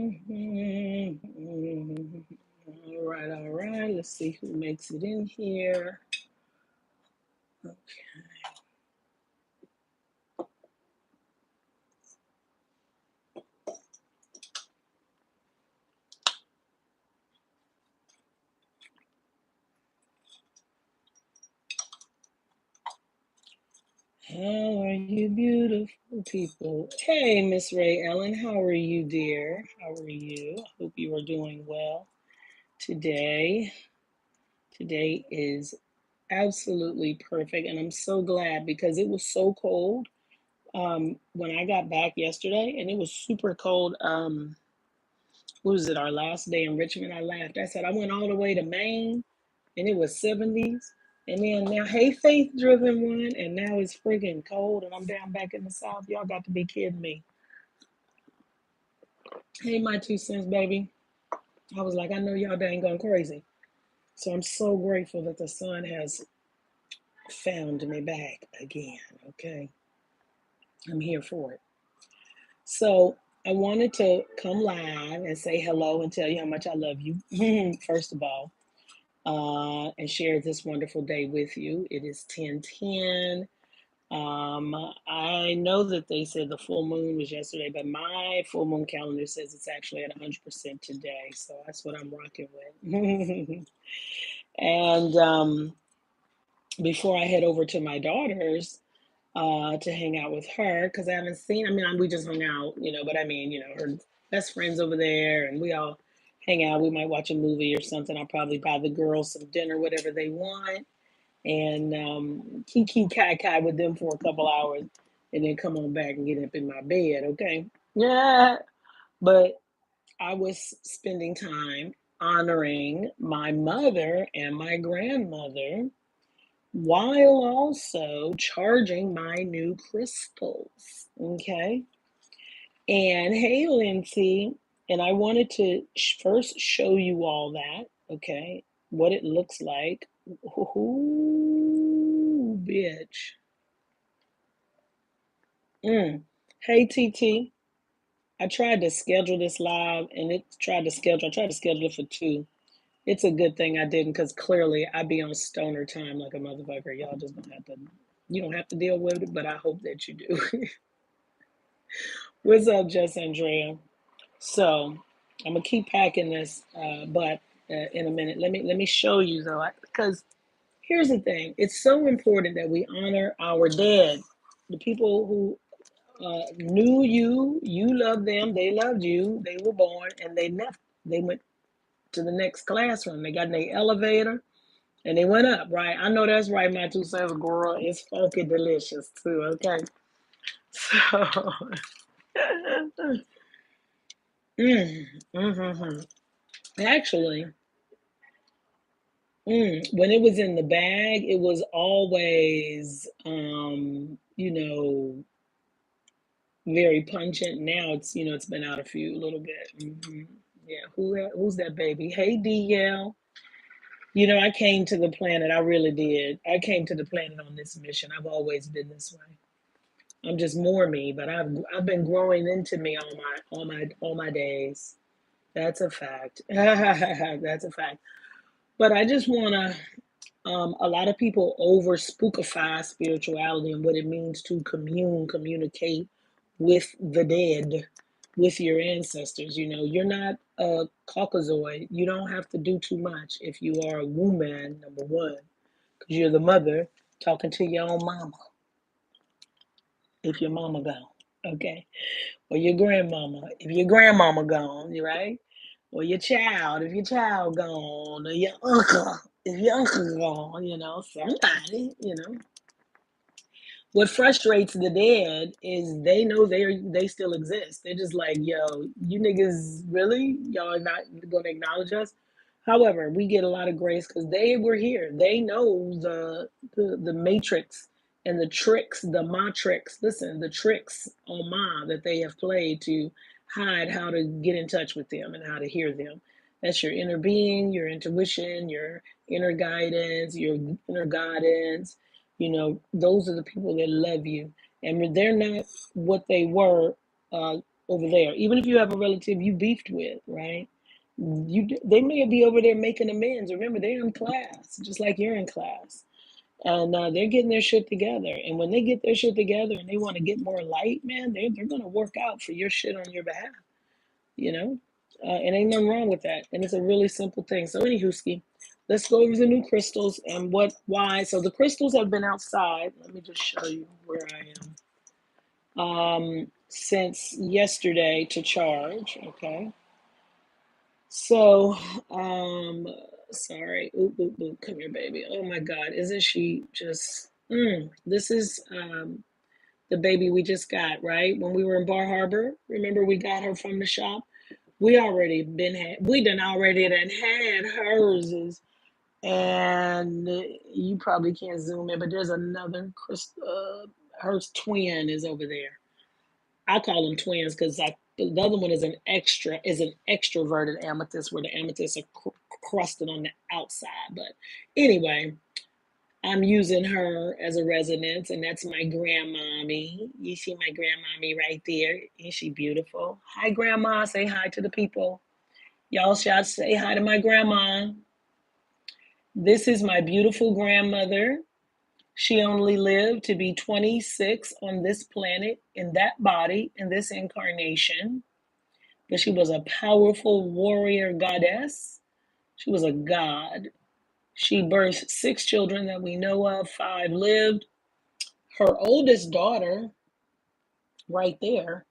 All right, all right. Let's see who makes it in here. Okay. How are you, beautiful people? Hey, Miss Ray Ellen, how are you, dear? How are you? I hope you are doing well today. Today is absolutely perfect, and I'm so glad because it was so cold when I got back yesterday, and it was super cold. What was it, our last day in Richmond? I laughed. I said, I went all the way to Maine and it was 70s. And then now, hey, faith driven one, and now it's freaking cold and I'm down back in the South. Y'all got to be kidding me. Hey, my 2 cents, baby. I was like, I know y'all dang gone crazy. So I'm so grateful that the sun has found me back again. Okay. I'm here for it. So I wanted to come live and say hello and tell you how much I love you, first of all. And share this wonderful day with you. It is 10:10. I know that they said the full moon was yesterday, but my full moon calendar says it's actually at 100% today. So that's what I'm rocking with. And before I head over to my daughter's to hang out with her, because I haven't seen, we just hung out, but her best friends over there, and we all hang out. We might watch a movie or something. I'll probably buy the girls some dinner, whatever they want, and kiki kai kai with them for a couple hours, and then come on back and get up in my bed, okay? Yeah. But I was spending time honoring my mother and my grandmother while also charging my new crystals, okay? And hey, Lindsay, and I wanted to first show you all that, okay? What it looks like. Ooh, bitch. Mm. Hey, TT. I tried to schedule this live and I tried to schedule it for 2. It's a good thing I didn't because clearly I'd be on stoner time like a motherfucker. Y'all just don't have to, you don't have to deal with it, but I hope that you do. What's up, Jess Andrea? So I'm gonna keep packing this, but in a minute, let me show you though, because here's the thing: it's so important that we honor our dead, the people who knew you, you loved them, they loved you, they were born, and they left. They went to the next classroom. They got in the elevator and they went up. Right? I know that's right. My 2 cents, girl. It's funky delicious too. Okay, so. Mm-hmm. Actually, when it was in the bag, it was always, very pungent. Now it's been out a little bit. Yeah, who's that baby? Hey, DL. I came to the planet. I really did. I came to the planet on this mission. I've always been this way. I'm just more me, but I've been growing into me all my days. That's a fact. That's a fact. But I just wanna a lot of people over spookify spirituality and what it means to communicate with the dead, with your ancestors. You're not a Caucasoid. You don't have to do too much if you are a woman, number one, because you're the mother talking to your own mama if your mama gone, okay? Or your grandmama if your grandmama gone, right? Or your child if your child gone, or your uncle if your uncle gone, somebody, What frustrates the dead is they know they still exist. They're just like, yo, you niggas really? Y'all are not gonna acknowledge us? However, we get a lot of grace because they were here. They know the matrix and the tricks, the matrix. Listen, the tricks on ma that they have played to hide how to get in touch with them and how to hear them. That's your inner being, your intuition, your inner guidance, your inner guidance. Those are the people that love you, and they're not what they were over there. Even if you have a relative you beefed with, right? They may be over there making amends. Remember, they're in class, just like you're in class, and they're getting their shit together. And when they get their shit together and they want to get more light, man, they're gonna work out for your shit on your behalf. You know, and ain't nothing wrong with that. And it's a really simple thing. So, anywho, ski, let's go over the new crystals and why. So the crystals have been outside. Let me just show you where I am. Since yesterday to charge. Okay. So, sorry. Oop, oop, oop. Come here, baby. Oh my God. Isn't she just, this is, the baby we just got, right? When we were in Bar Harbor, remember we got her from the shop? We done already done had hers. And you probably can't zoom in, but there's another, her twin is over there. I call them twins because the other one is an extroverted amethyst where the amethysts are crusted on the outside. But anyway, I'm using her as a resonance, and that's my grandmommy. You see my grandmommy right there. Isn't she beautiful? Hi, grandma. Say hi to the people. Y'all shout say hi to my grandma. This is my beautiful grandmother. She only lived to be 26 on this planet, in that body, in this incarnation. But she was a powerful warrior goddess. She was a god. She birthed 6 children that we know of, 5 lived. Her oldest daughter, right there,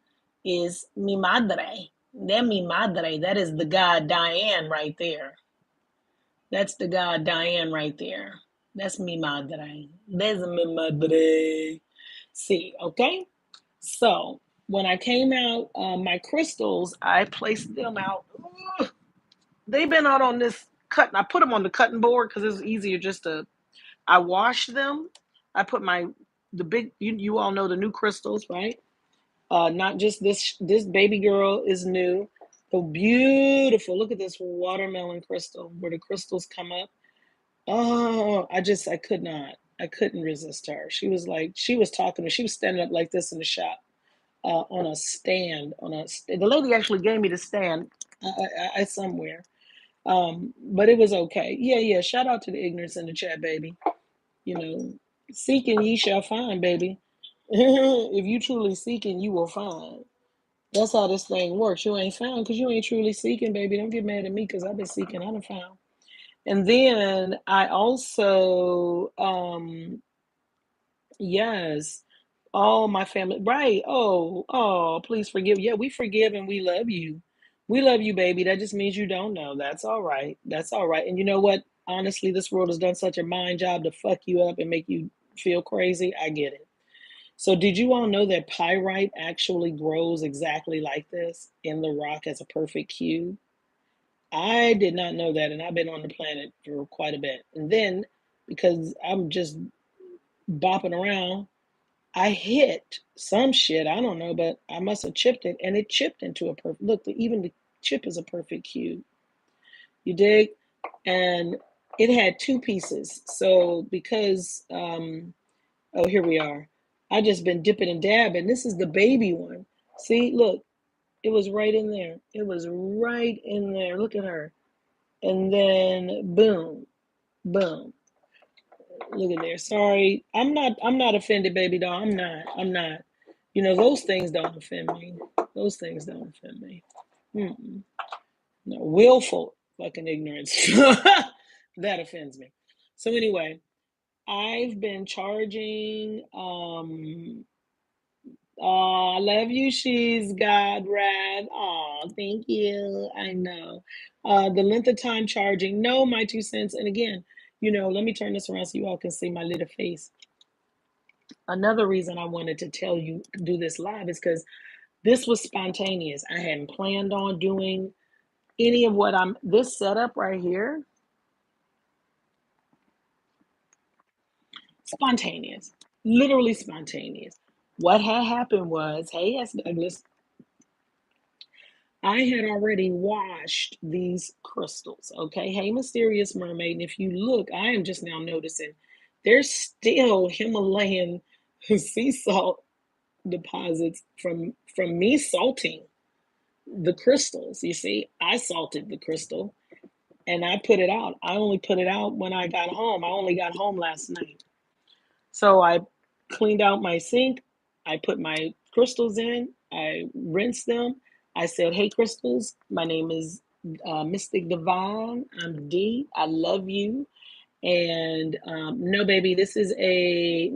is mi madre. Mi madre, that is the god Diane right there. That's the god Diane right there. That's mi madre. There's mi madre. See, okay? So when I came out, my crystals, I placed them out. Ugh, they've been out on this cut. I put them on the cutting board because it's easier just to. I washed them. I put the big. You all know the new crystals, right? Not just this baby girl is new. So beautiful. Look at this watermelon crystal where the crystals come up. Oh, I could not. I couldn't resist her. She was talking to. She was standing up like this in the shop, on a stand. The lady actually gave me the stand. Somewhere. But it was okay. Yeah, yeah. Shout out to the ignorance in the chat, baby. You know, seeking ye shall find, baby. If you truly seeking, you will find. That's how this thing works. You ain't found because you ain't truly seeking, baby. Don't get mad at me because I've been seeking. I done found. And then I also, yes, all my family, right? Oh, please forgive. Yeah, we forgive and we love you. We love you, baby. That just means you don't know. That's all right. That's all right. And you know what? Honestly, this world has done such a mind job to fuck you up and make you feel crazy. I get it. So, did you all know that pyrite actually grows exactly like this in the rock as a perfect cube? I did not know that, and I've been on the planet for quite a bit. And then, because I'm just bopping around, I hit some shit. I don't know, but I must have chipped it, and it chipped into a perfect. Look, even the chip is a perfect cube. You dig? And it had 2 pieces. So because, oh, here we are. I just been dipping and dabbing. This is the baby one. See, look, it was right in there. It was right in there. Look at her. And then boom, boom. Look at there. Sorry, I'm not offended, baby doll. I'm not. I'm not. You know, those things don't offend me. Those things don't offend me. Mm-mm. No, willful fucking ignorance. That offends me. So anyway, I've been charging. I love you. She's God Rad. Oh, thank you. I know. The length of time charging. No, my 2 cents. And again, let me turn this around so you all can see my little face. Another reason I wanted to tell you do this live is because this was spontaneous. I hadn't planned on doing any of this setup right here. Spontaneous, literally spontaneous. What had happened was, hey, yes, Douglas, I had already washed these crystals. Okay, hey, mysterious mermaid. And if you look, I am just now noticing there's still Himalayan sea salt deposits from me salting the crystals. You see, I salted the crystal and I put it out. I only put it out when I got home. I only got home last night. So I cleaned out my sink. I put my crystals in. I rinsed them. I said, "Hey, crystals, my name is Mystic Divine. I'm D. I love you." And no, baby, this is a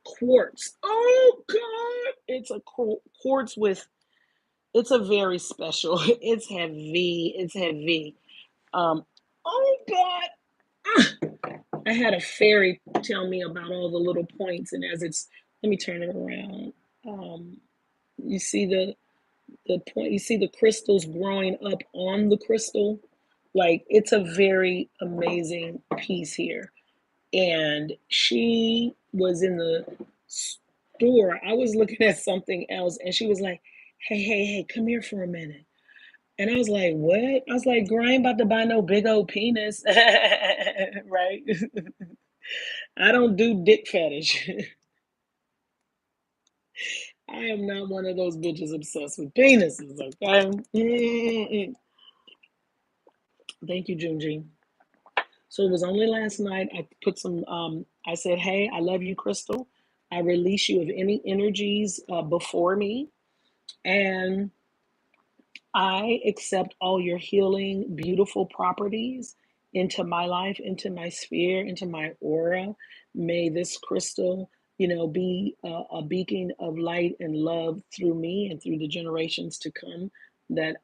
quartz. Oh God, it's a quartz with. It's a very special. It's heavy. It's heavy. Oh God. I had a fairy tell me about all the little points, and as it's, let me turn it around. Um, you see the point. You see the crystals growing up on the crystal. Like it's a very amazing piece here. And she was in the store. I was looking at something else, and she was like, "Hey, hey, hey, come here for a minute." And I was like, "What?" I was like, "Girl, I ain't about to buy no big old penis," right? I don't do dick fetish. I am not one of those bitches obsessed with penises, okay? Thank you, Junji. So it was only last night I put some, I said, "Hey, I love you, Crystal. I release you of any energies before me. And I accept all your healing, beautiful properties into my life, into my sphere, into my aura. May this crystal, be a beacon of light and love through me and through the generations to come. That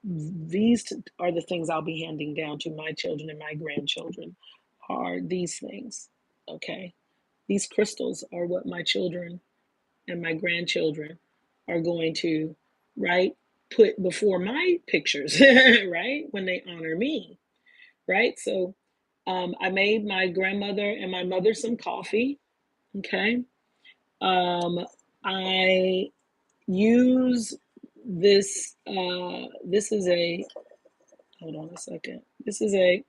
these are the things I'll be handing down to my children and my grandchildren. Are these things, okay? These crystals are what my children and my grandchildren are going to, right, put before my pictures, right, when they honor me, right? So I made my grandmother and my mother some coffee, okay? Um, I use this is a, hold on a second. This is a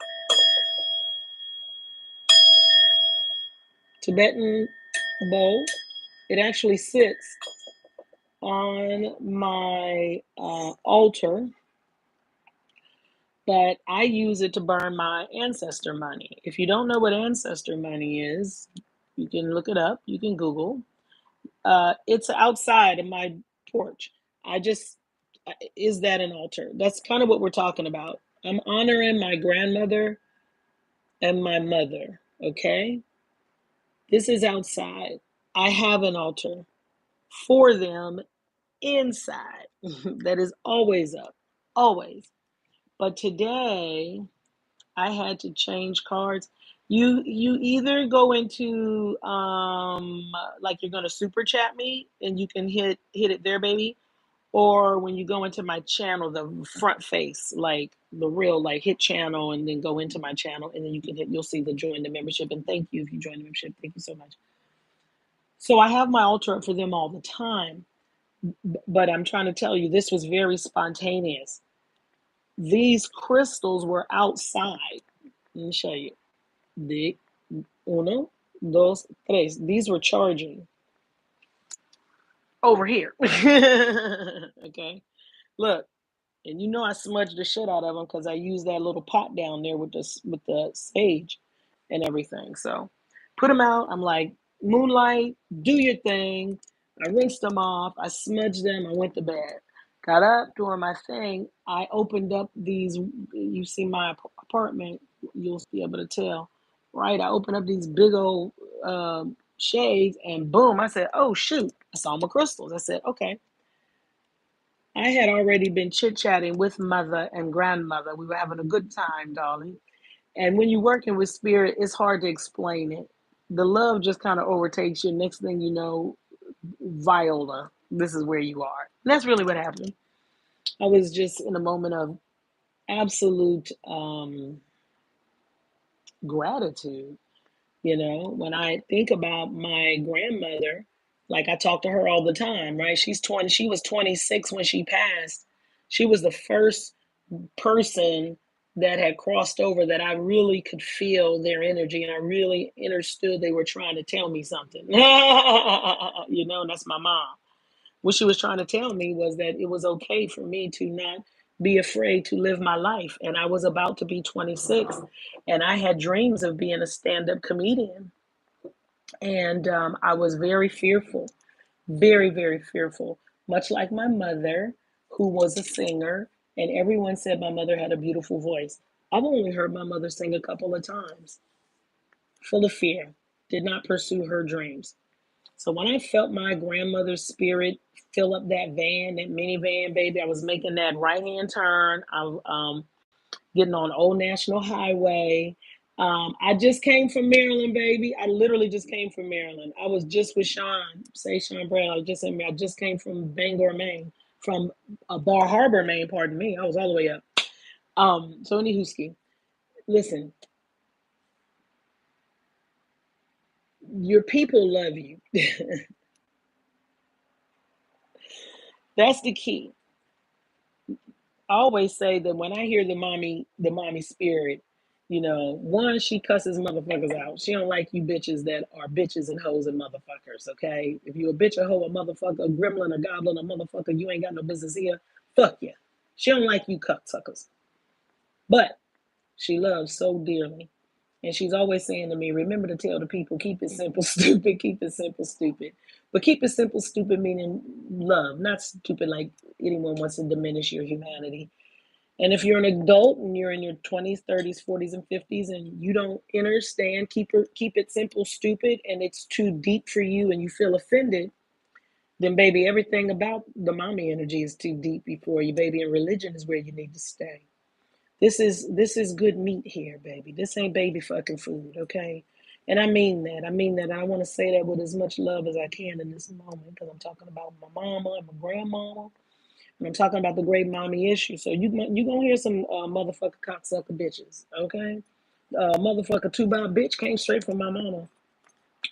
Tibetan bowl. It actually sits on my altar, but I use it to burn my ancestor money. If you don't know what ancestor money is, you can look it up. You can Google. It's outside of my porch. I just, is that an altar? That's kind of what we're talking about. I'm honoring my grandmother and my mother, okay? This is outside. I have an altar for them inside that is always up, always. But today, I had to change cards. You either go into like you're gonna super chat me and you can hit it there, baby. Or when you go into my channel, the front face, like the real like hit channel and then go into my channel and then you can you'll see the join the membership and thank you if you join the membership. Thank you so much. So I have my altar up for them all the time. But I'm trying to tell you, this was very spontaneous. These crystals were outside. Let me show you. The uno, dos, tres. These were charging over here. Okay. Look, and I smudged the shit out of them because I used that little pot down there with the sage and everything. So put them out. I'm like, moonlight, do your thing. I rinsed them off. I smudged them. I went to bed. Got up doing my thing. I opened up these. You see my apartment. You'll be able to tell, right? I opened up these big old shades, and boom! I said, "Oh shoot!" I saw my crystals. I said, "Okay." I had already been chit chatting with mother and grandmother. We were having a good time, darling. And when you're working with spirit, it's hard to explain it. The love just kind of overtakes you. Next thing you know, Viola, this is where you are. And that's really what happened. I was just in a moment of absolute gratitude. When I think about my grandmother, like I talk to her all the time, right? She was 26 when she passed. She was the first person that had crossed over that I really could feel their energy and I really understood they were trying to tell me something. That's my mom. What she was trying to tell me was that it was okay for me to not be afraid to live my life. And I was about to be 26, and I had dreams of being a stand up comedian. And I was very fearful, very, very fearful, much like my mother, who was a singer. And everyone said my mother had a beautiful voice. I've only heard my mother sing a couple of times, full of fear, did not pursue her dreams. So when I felt my grandmother's spirit fill up that van, that minivan, baby, I was making that right hand turn. I getting on Old National Highway. I just came from Maryland, baby. I literally just came from Maryland. I was just with Sean Brown. I was just in. I just came from Bangor, Maine, from Bar Harbor, Maine. Pardon me. I was all the way up. So anywho, listen, your people love you. That's the key. I always say that when I hear the mommy spirit, one, she cusses motherfuckers out. She don't like you bitches that are bitches and hoes and motherfuckers, okay? If you a bitch, a hoe, a motherfucker, a gremlin, a goblin, a motherfucker, you ain't got no business here. Fuck you. She don't like you cocksuckers. But she loves so dearly. And she's always saying to me, remember to tell the people, keep it simple, stupid, keep it simple, stupid. But keep it simple, stupid, meaning love, not stupid like anyone wants to diminish your humanity. And if you're an adult and you're in your 20s, 30s, 40s, and 50s, and you don't understand, keep it simple, stupid, and it's too deep for you and you feel offended, then baby, everything about the mommy energy is too deep before you, baby, and religion is where you need to stay. This is good meat here, baby. This ain't baby fucking food, okay? And I mean that. I mean that. I want to say that with as much love as I can in this moment because I'm talking about my mama and my grandmama. And I'm talking about the great mommy issue. So you gonna hear some motherfucker cocksucker bitches, okay? Motherfucker two by bitch came straight from my mama.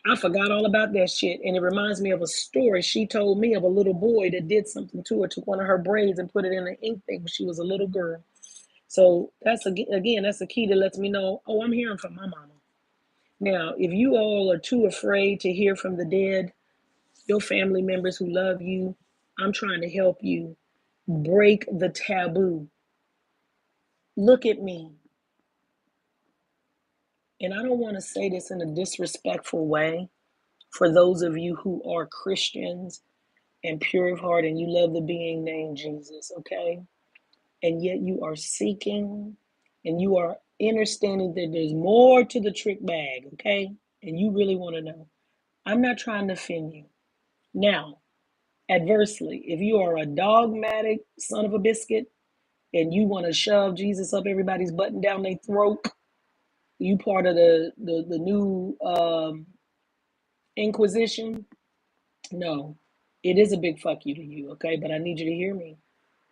I forgot all about that shit, and it reminds me of a story she told me of a little boy that did something to her, took one of her braids and put it in an ink thing when she was a little girl. So that's a key that lets me know, oh, I'm hearing from my mama. Now, if you all are too afraid to hear from the dead, your family members who love you, I'm trying to help you break the taboo. Look at me. And I don't want to say this in a disrespectful way for those of you who are Christians and pure of heart and you love the being named Jesus, okay? And yet you are seeking and you are understanding that there's more to the trick bag, okay? And you really want to know. I'm not trying to offend you. Now, adversely, if you are a dogmatic son of a biscuit and you want to shove Jesus up everybody's butt and down their throat, you part of the new Inquisition. No, it is a big fuck you to you, okay? But I need you to hear me.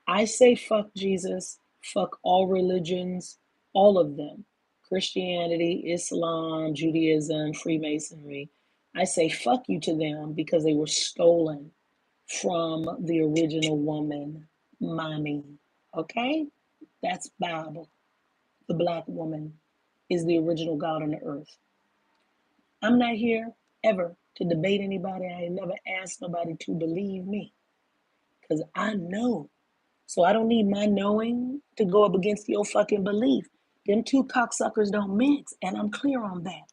I say fuck Jesus, fuck all religions, all of them. Christianity, Islam, Judaism, Freemasonry. I say fuck you to them because they were stolen from the original woman, Mami. Okay? That's Bible. The black woman is the original God on the earth. I'm not here ever to debate anybody. I ain't never asked nobody to believe me because I know. So I don't need my knowing to go up against your fucking belief. Them two cocksuckers don't mix, and I'm clear on that.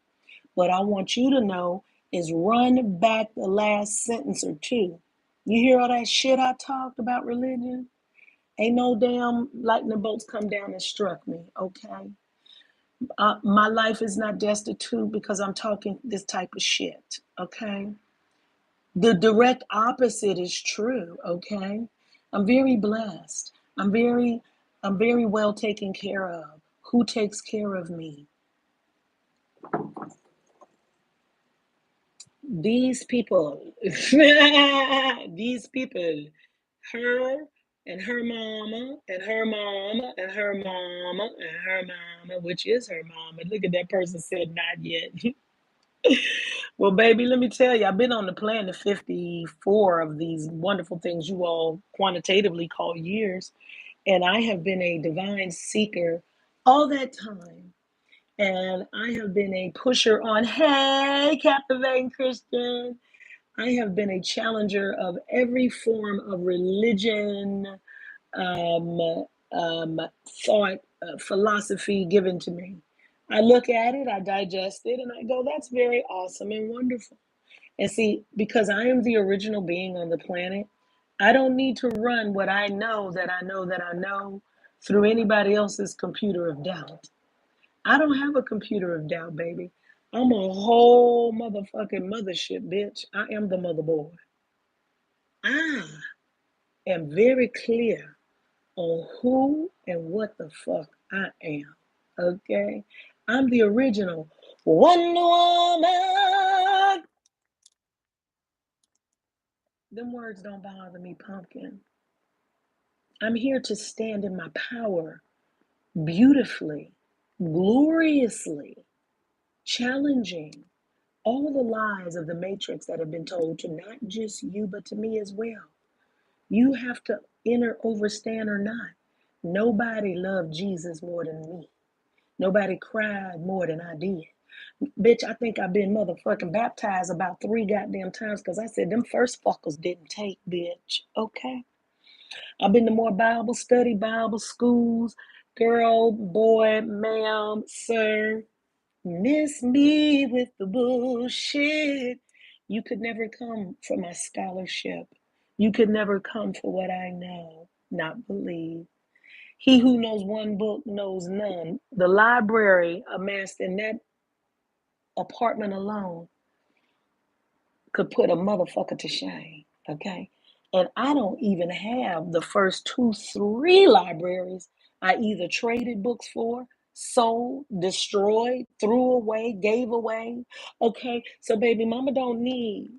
What I want you to know is run back the last sentence or two. You hear all that shit I talked about religion? Ain't no damn lightning bolts come down and struck me, okay? My life is not destitute because I'm talking this type of shit, okay? The direct opposite is true, okay? I'm very blessed. I'm very well taken care of. Who takes care of me? These people. These people. Her and her mama and her mama and her mama and her mama, which is her mama. Look at that person said not yet. Well, baby, let me tell you, I've been on the planet 54 of these wonderful things you all quantitatively call years. And I have been a divine seeker all that time. And I have been a pusher on, hey, captivating Christian. I have been a challenger of every form of religion, um, um, thought, philosophy given to me. I look at it, I digest it, and I go, that's very awesome and wonderful. And see, because I am the original being on the planet, I don't need to run what I know that I know that I know through anybody else's computer of doubt. I don't have a computer of doubt, baby. I'm a whole motherfucking mothership, bitch. I am the motherboard. I am very clear on who and what the fuck I am. Okay? I'm the original Wonder Woman. Them words don't bother me, pumpkin. I'm here to stand in my power beautifully, gloriously, challenging all the lies of the matrix that have been told to not just you, but to me as well. You have to enter, overstand, or not. Nobody loved Jesus more than me. Nobody cried more than I did. Bitch, I think I've been motherfucking baptized about 3 goddamn times because I said them first fuckers didn't take, bitch. Okay? I've been to more Bible study, Bible schools, girl, boy, ma'am, sir. Miss me with the bullshit. You could never come for my scholarship. You could never come for what I know, not believe. He who knows one book knows none. The library amassed in that apartment alone could put a motherfucker to shame. Okay. And I don't even have the first 2, 3 libraries I either traded books for, sold, destroyed, threw away, gave away. Okay. So, baby, mama don't need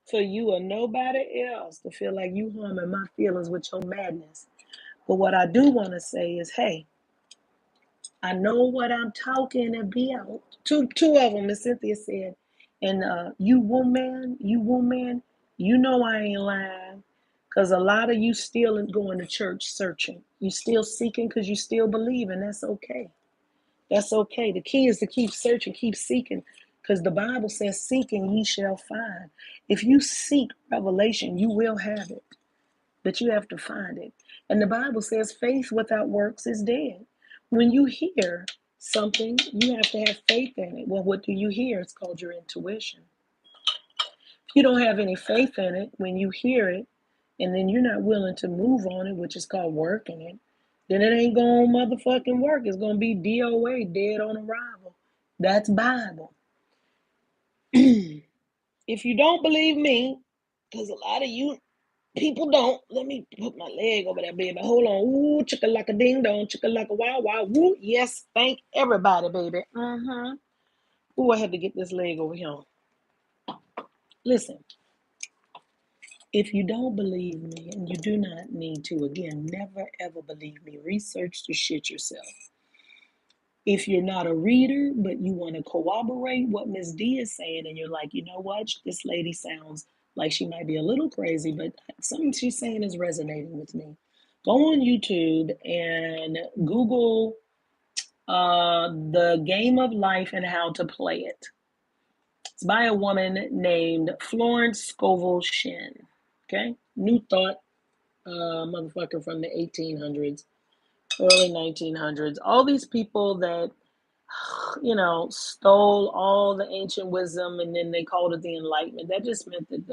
for you or nobody else to feel like you harming my feelings with your madness. But what I do want to say is, hey, I know what I'm talking about. Two of them, as Cynthia said. And you woman, you know I ain't lying. Because a lot of you still going to church searching. You still seeking because you still believe, and that's okay. That's okay. The key is to keep searching, keep seeking. Because the Bible says, seek and ye shall find. If you seek revelation, you will have it. But you have to find it. And the Bible says faith without works is dead. When you hear something, you have to have faith in it. Well, what do you hear? It's called your intuition. If you don't have any faith in it, when you hear it, and then you're not willing to move on it, which is called working it, then it ain't gonna motherfucking work. It's gonna be DOA, dead on arrival. That's Bible. If you don't believe me, because a lot of you people don't. Let me put my leg over that baby. Hold on. Ooh, chicka like a ding dong, chicka like a wow wow. Woo. Yes, thank everybody, baby. Ooh, I had to get this leg over here. Listen, if you don't believe me, and you do not need to, again, never ever believe me. Research the shit yourself. If you're not a reader, but you want to corroborate what Miss D is saying, and you're like, you know what, this lady sounds like she might be a little crazy, but something she's saying is resonating with me. Go on YouTube and Google the game of life and how to play it. It's by a woman named Florence Scovel Shinn. Okay, New Thought, motherfucker from the 1800s, early 1900s. All these people that stole all the ancient wisdom and then they called it the Enlightenment. That just meant that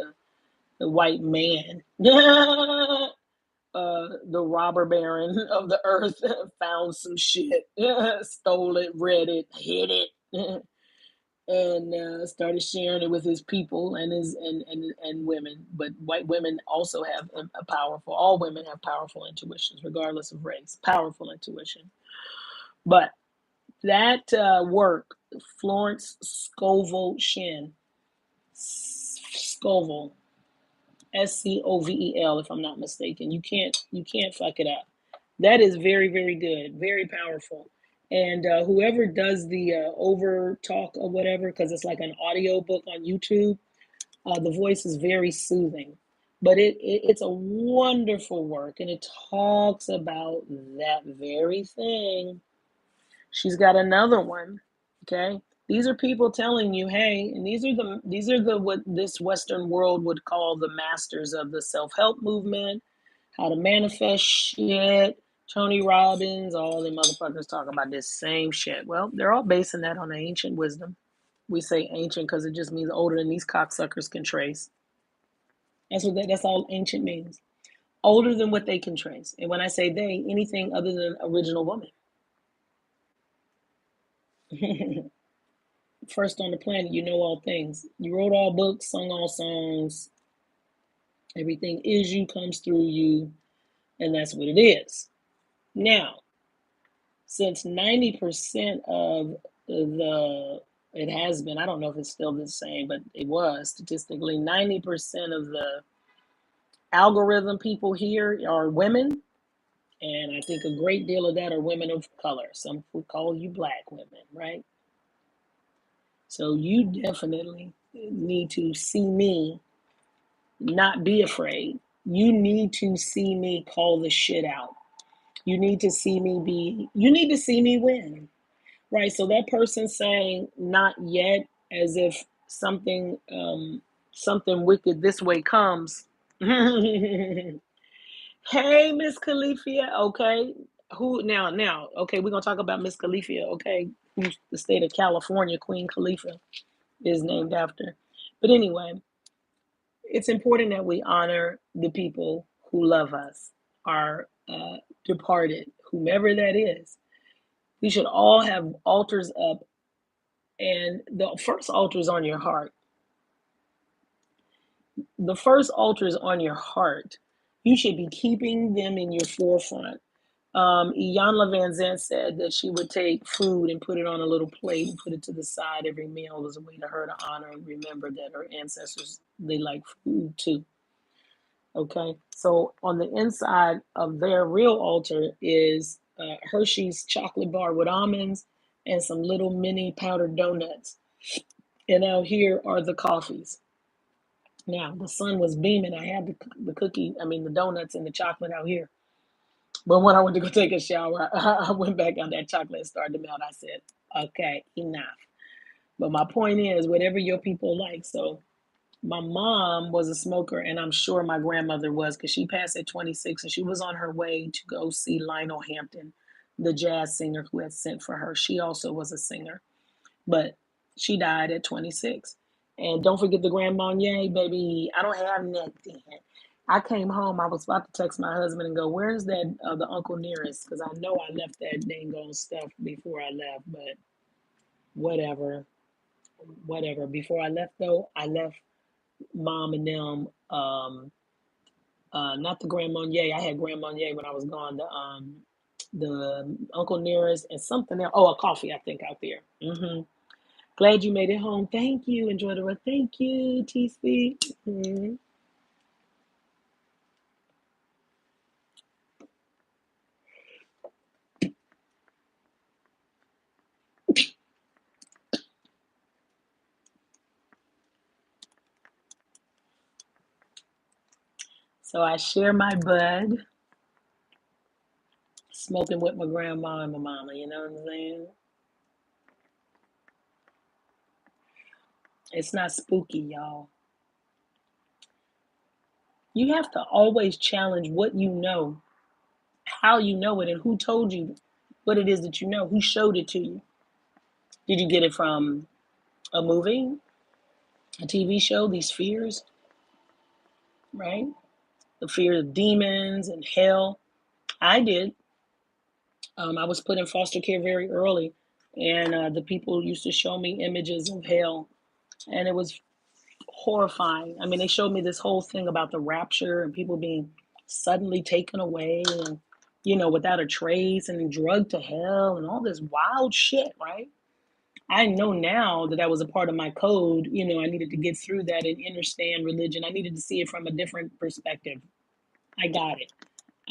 the white man, the robber baron of the earth, found some shit, stole it, read it, hid it, and started sharing it with his people and and women. But white women also have a powerful. All women have powerful intuitions, regardless of race. Powerful intuition, but that work, Florence Scovel Shinn, Scoville, Scovel, if I'm not mistaken. You can't fuck it up. That is very very good, very powerful. And whoever does the over talk or whatever, because it's like an audio book on YouTube, the voice is very soothing. But it's a wonderful work, and it talks about that very thing. She's got another one. Okay, these are people telling you, hey, and these are the what this Western world would call the masters of the self help movement, how to manifest shit. Tony Robbins, all the motherfuckers talk about this same shit. Well, they're all basing that on ancient wisdom. We say ancient because it just means older than these cocksuckers can trace. That's all ancient means. Older than what they can trace. And when I say they, anything other than original woman. First on the planet, you know all things. You wrote all books, sung all songs. Everything is you, comes through you, and that's what it is. Now, since 90% of it has been, I don't know if it's still the same, but it was statistically 90% of the algorithm people here are women. And I think a great deal of that are women of color. Some would call you black women, right? So you definitely need to see me not be afraid. You need to see me call the shit out. You need to see me win. Right. So that person saying not yet as if something wicked this way comes. Hey, Miss Califia. Okay. Who now, okay, we're gonna talk about Miss Califia, okay, who's the state of California, Queen Khalifa is named after. But anyway, it's important that we honor the people who love us, our departed, whomever that is. We should all have altars up, and the first altar is on your heart. The first altar is on your heart. You should be keeping them in your forefront. Iyanla Van Zant said that she would take food and put it on a little plate and put it to the side every meal as a way to her to honor and remember that her ancestors, they like food too. Okay, so on the inside of their real altar is Hershey's chocolate bar with almonds and some little mini powdered donuts. And out here are the coffees. Now the sun was beaming. I had the cookie, I mean the donuts and the chocolate out here. But when I went to go take a shower, I went back on that chocolate and started to melt. I said, okay, enough. But my point is, whatever your people like. So my mom was a smoker, and I'm sure my grandmother was because she passed at 26 and she was on her way to go see Lionel Hampton, the jazz singer who had sent for her. She also was a singer, but she died at 26. And don't forget the Grand Marnier, baby. I don't have nothing. I came home. I was about to text my husband and go, "Where's that the Uncle Nearest?" Because I know I left that dang on stuff before I left. But whatever, whatever. Before I left though, I left mom and them. Not the Grand Marnier. I had Grand Marnier when I was gone. The Uncle Nearest and something else. Oh, a coffee I think out there. Glad you made it home. Thank you. Enjoy the rest. Thank you, TC. So I share my bud, smoking with my grandma and my mama. You know what I'm saying? It's not spooky, y'all. You have to always challenge what you know, how you know it, and who told you what it is that you know, who showed it to you. Did you get it from a movie, a TV show, these fears, right? The fear of demons and hell. I did. I was put in foster care very early, and the people used to show me images of hell, and it was horrifying. I mean, they showed me this whole thing about the rapture and people being suddenly taken away and, without a trace and drugged to hell and all this wild shit, right? I know now that that was a part of my code. I needed to get through that and understand religion. I needed to see it from a different perspective. I got it.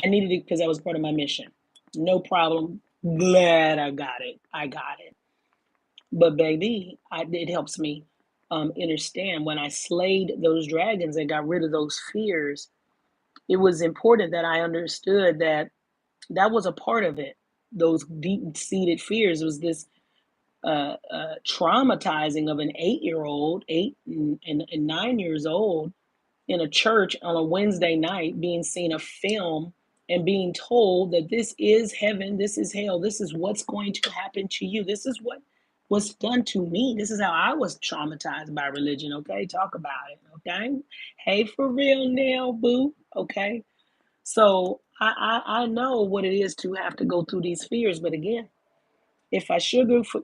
I needed it because that was part of my mission. No problem. Glad I got it. I got it. But baby, it helps me. understand when I slayed those dragons and got rid of those fears, it was important that I understood that that was a part of it. Those deep seated fears was this traumatizing of an 8-year old, 8 and 9 years old, in a church on a Wednesday night, being seen a film and being told that this is heaven, this is hell, this is what's going to happen to you, this is what was done to me, this is how I was traumatized by religion. Okay, talk about it. Okay, hey, for real now, boo. Okay, so I know what it is to have to go through these fears, but again, if I sugarfoot,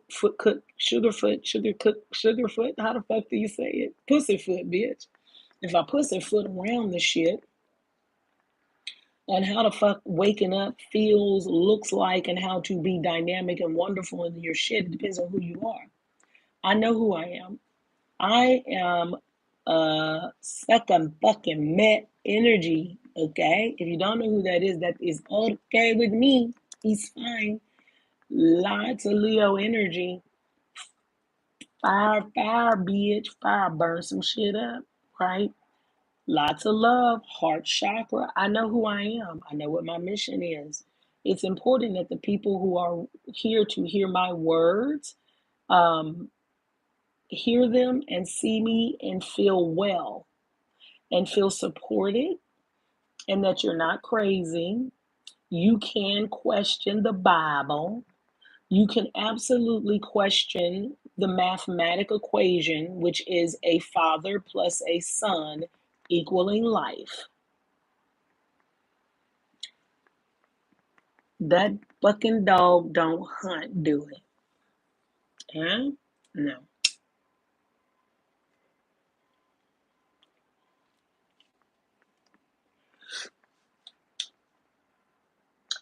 how the fuck do you say it? Pussyfoot, bitch. If I pussyfoot around the shit on how the fuck waking up feels, looks like, and how to be dynamic and wonderful in your shit, it depends on who you are. I know who I am. I am second fucking met energy. Okay? If you don't know who that is okay with me. He's fine. Lots of Leo energy. Fire, bitch. Fire, burn some shit up, right? Lots of love, heart chakra. I know who I am. I know what my mission is. It's important that the people who are here to hear my words um, hear them and see me and feel well and feel supported, and that you're not crazy. You can question the Bible. You can absolutely question the mathematical equation, which is a father plus a son equaling life. That fucking dog don't hunt, do it? Huh? No.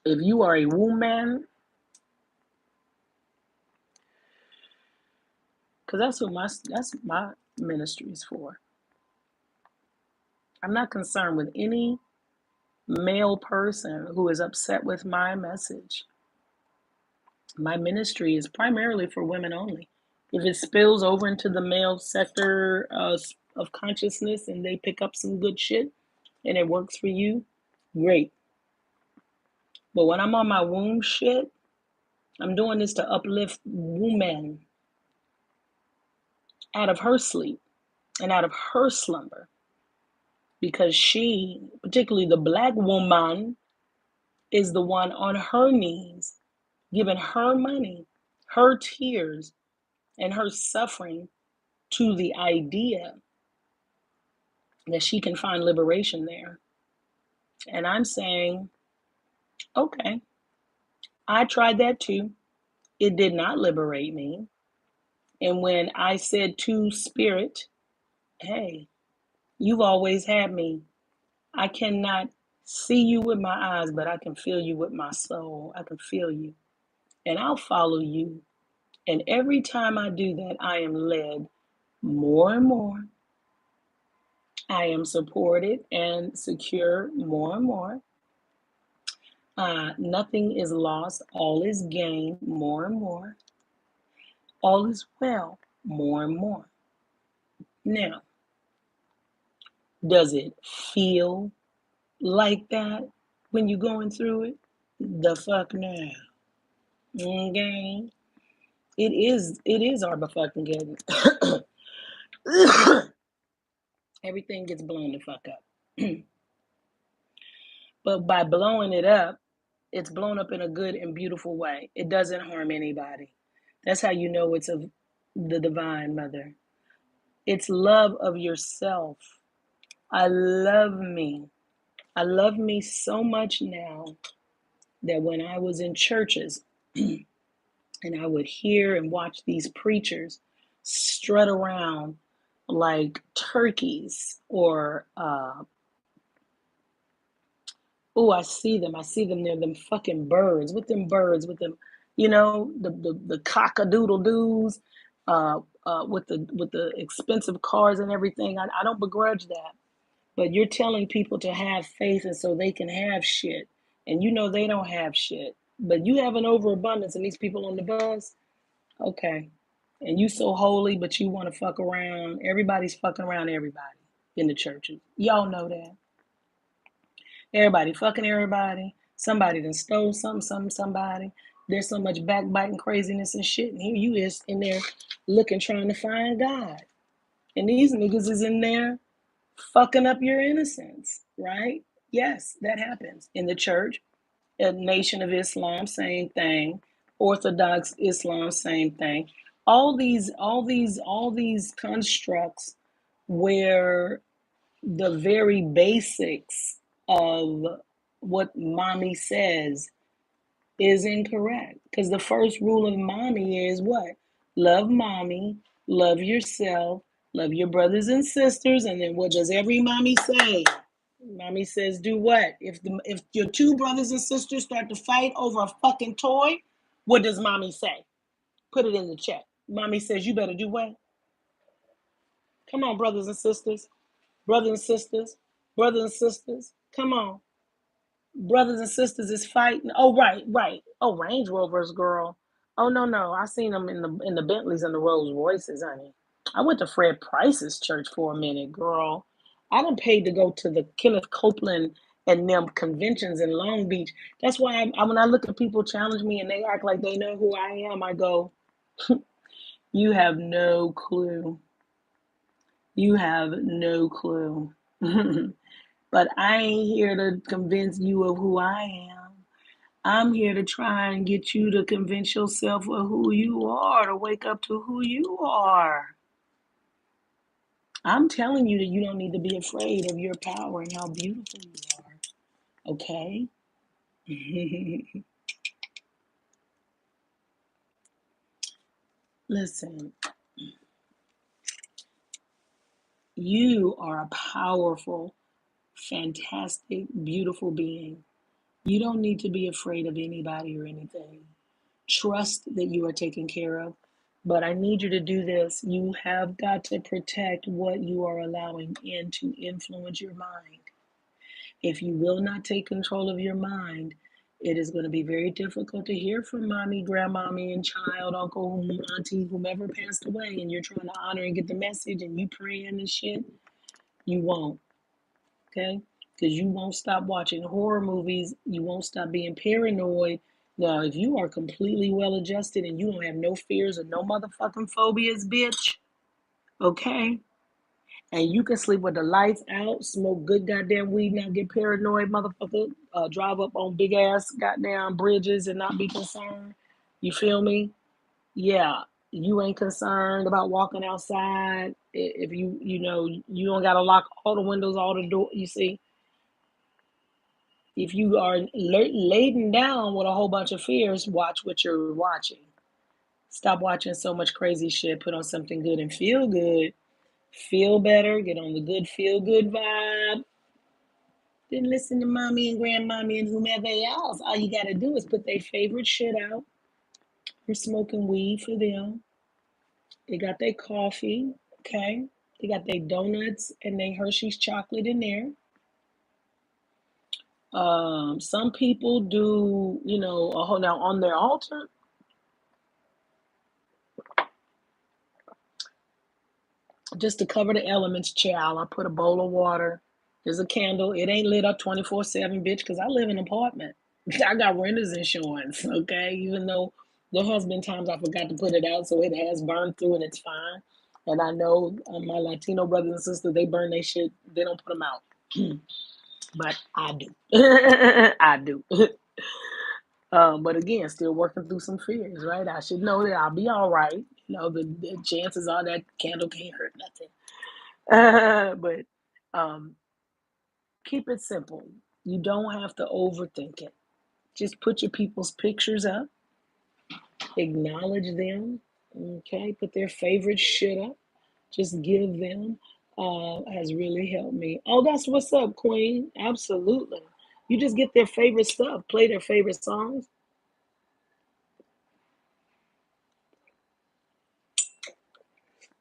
If you are a woman, because that's my ministry is for. I'm not concerned with any male person who is upset with my message. My ministry is primarily for women only. If it spills over into the male sector of consciousness and they pick up some good shit and it works for you, great. But when I'm on my womb shit, I'm doing this to uplift woman out of her sleep and out of her slumber, because she, particularly the black woman, is the one on her knees, giving her money, her tears, and her suffering to the idea that she can find liberation there. And I'm saying, okay, I tried that too. It did not liberate me. And when I said to spirit, hey, you've always had me. I cannot see you with my eyes, but I can feel you with my soul. I can feel you. And I'll follow you. And every time I do that, I am led more and more. I am supported and secure more and more. Nothing is lost. All is gained more and more. All is well more and more. Now, does it feel like that when you're going through it? The fuck now. Okay. It is our fucking getting. Everything gets blown the fuck up. But by blowing it up, it's blown up in a good and beautiful way. It doesn't harm anybody. That's how you know it's of the divine mother. It's love of yourself. I love me. I love me so much now that when I was in churches and I would hear and watch these preachers strut around like turkeys, or oh, I see them. I see them. They're them fucking birds. With them, the cock-a-doodle doos, with the expensive cars and everything. I don't begrudge that, but you're telling people to have faith and so they can have shit, and they don't have shit, but you have an overabundance, and these people on the bus. Okay, And you so holy, but you want to fuck around. Everybody's fucking around everybody in the churches. Y'all know that. Everybody fucking everybody. Somebody done stole somebody. There's so much backbiting, craziness, and shit. And here you is in there looking, trying to find God. And these niggas is in there fucking up your innocence, right? Yes, that happens in the church. A Nation of Islam, same thing. Orthodox Islam, same thing. All these constructs where the very basics of what mommy says is incorrect. Because the first rule of mommy is what? Love mommy, love yourself, love your brothers and sisters, and then what does every mommy say? Mommy says, do what? If your two brothers and sisters start to fight over a fucking toy, what does mommy say? Put it in the chat. Mommy says, you better do what? Come on, brothers and sisters. Brothers and sisters. Brothers and sisters. Come on. Brothers and sisters is fighting. Oh, right, right. Oh, Range Rovers, girl. Oh, no, no. I seen them in the Bentleys and the Rolls Royces, honey. I went to Fred Price's church for a minute, girl. I done paid to go to the Kenneth Copeland and them conventions in Long Beach. That's why when I look at people challenge me and they act like they know who I am, I go, you have no clue. You have no clue. But I ain't here to convince you of who I am. I'm here to try and get you to convince yourself of who you are, to wake up to who you are. I'm telling you that you don't need to be afraid of your power and how beautiful you are. Okay? Listen, you are a powerful, fantastic, beautiful being. You don't need to be afraid of anybody or anything. Trust that you are taken care of. But I need you to do this. You have got to protect what you are allowing in to influence your mind. If you will not take control of your mind, it is going to be very difficult to hear from mommy, grandmommy, and child, uncle, auntie, whomever passed away, and you're trying to honor and get the message and you praying and shit. You won't, okay? Because you won't stop watching horror movies. You won't stop being paranoid. Now, if you are completely well adjusted and you don't have no fears or no motherfucking phobias, bitch, okay? And you can sleep with the lights out, smoke good goddamn weed, not get paranoid, motherfucker. Drive up on big ass goddamn bridges and not be concerned. You feel me? Yeah, you ain't concerned about walking outside. If you don't gotta lock all the windows, all the door. You see, if you are laden down with a whole bunch of fears, watch what you're watching. Stop watching so much crazy shit. Put on something good and feel good. Feel better. Get on the good, feel good vibe. Then listen to mommy and grandmommy and whomever else. All you gotta do is put their favorite shit out. You're smoking weed for them. They got their coffee, okay? They got their donuts and their Hershey's chocolate in there. Some people do, now on their altar, just to cover the elements, child, I put a bowl of water. There's a candle. It ain't lit up 24/7, bitch, because I live in an apartment. I got renter's insurance, okay? Even though there has been times I forgot to put it out, so it has burned through and it's fine. And I know my Latino brothers and sisters, they burn their shit. They don't put them out. But I do. I do. But again, still working through some fears, right? I should know that I'll be all right. The chances are that candle can't hurt nothing. But keep it simple. You don't have to overthink it. Just put your people's pictures up, acknowledge them, okay? Put their favorite shit up. Just give them has really helped me. Oh, that's what's up, Queen. Absolutely. You just get their favorite stuff, play their favorite songs.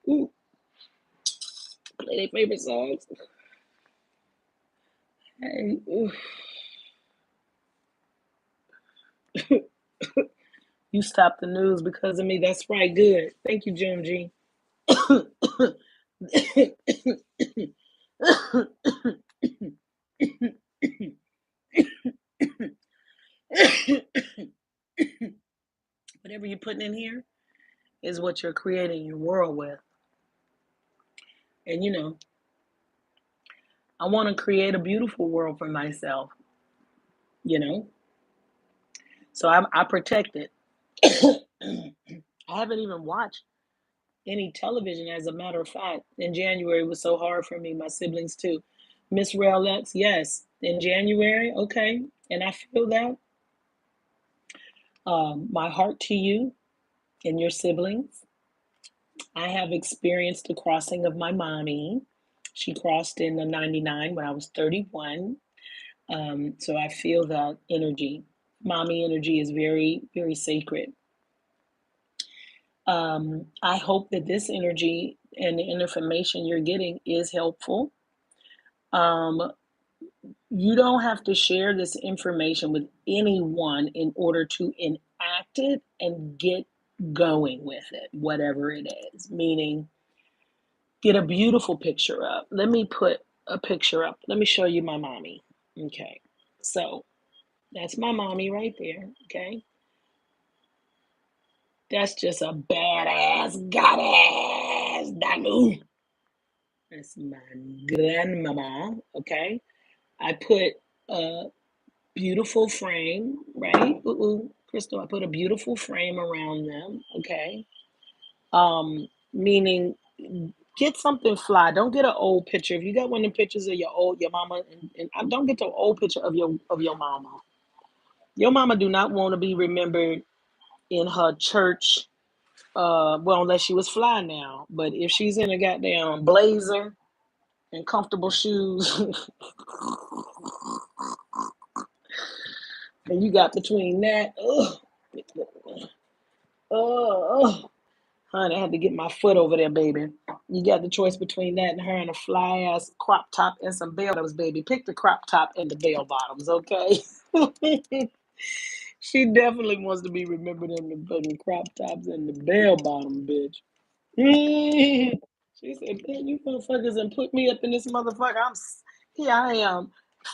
Ooh, play their favorite songs. Hey, You stopped the news because of me. That's right. Good. Thank you, Jim G. Whatever you're putting in here is what you're creating your world with. And I want to create a beautiful world for myself, you know? So I protect it. I haven't even watched any television, as a matter of fact. In January was so hard for me, my siblings too. Miss Rail X, yes. In January, okay. And I feel that. My heart to you and your siblings. I have experienced the crossing of my mommy. She crossed in the 99 when I was 31. So I feel that energy. Mommy energy is very, very sacred. I hope that this energy and the information you're getting is helpful. Um, you don't have to share this information with anyone in order to enact it and get going with it, whatever it is. Meaning, get a beautiful picture up. Let me put a picture up. Let me show you my mommy. Okay. So that's my mommy right there. Okay. That's just a badass goddess. Danu. That's my grandmama. Okay. I put a beautiful frame, right? Ooh, Crystal, I put a beautiful frame around them. Okay. Meaning get something fly. Don't get an old picture. If you got one of the pictures of your mama, and don't get the old picture of your mama. Your mama do not want to be remembered in her church. Well, unless she was fly now. But if she's in a goddamn blazer and comfortable shoes, and you got between that, oh, honey, I had to get my foot over there, baby. You got the choice between that and her in a fly ass crop top and some bell bottoms, baby. Pick the crop top and the bell bottoms, okay? She definitely wants to be remembered in the fucking crop tops and the bell bottom, bitch. She said, "Man, you motherfuckers and put me up in this motherfucker. Here I am,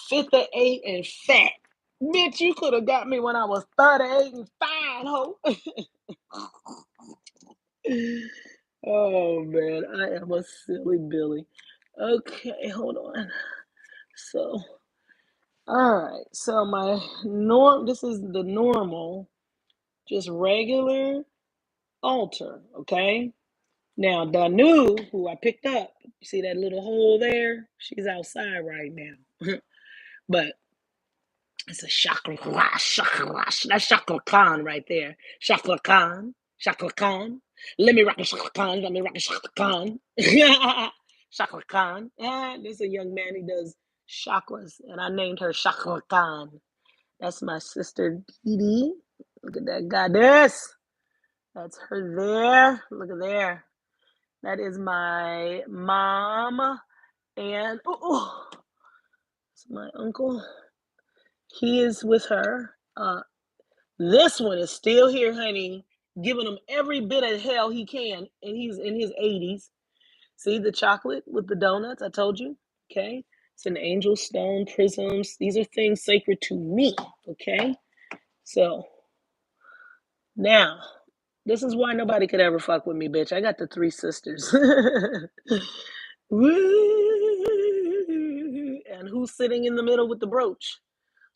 58 and fat. Bitch, you could have got me when I was 38 and fine, ho." Oh man, I am a silly Billy. Okay, hold on. So, all right. So this is the normal, just regular altar. Okay. Now Danu, who I picked up, you see that little hole there? She's outside right now, but it's a chakra chakra. That's Chakra Khan right there. Chakra Khan. Chakra Khan. Let me rock a Chakra Khan. Let me rock a Chakra Khan. Chakra Khan. Yeah, this is a young man. He does chakras, and I named her Chakra Khan. That's my sister Dee. Look at that goddess. That's her there. Look at there. That is my mom, and it's my uncle. He is with her. This one is still here, honey, giving him every bit of hell he can, and he's in his 80s. See the chocolate with the donuts? I told you. Okay. It's an angel stone, prisms. These are things sacred to me. Okay. So now, this is why nobody could ever fuck with me, bitch. I got the three sisters. Woo! And who's sitting in the middle with the brooch?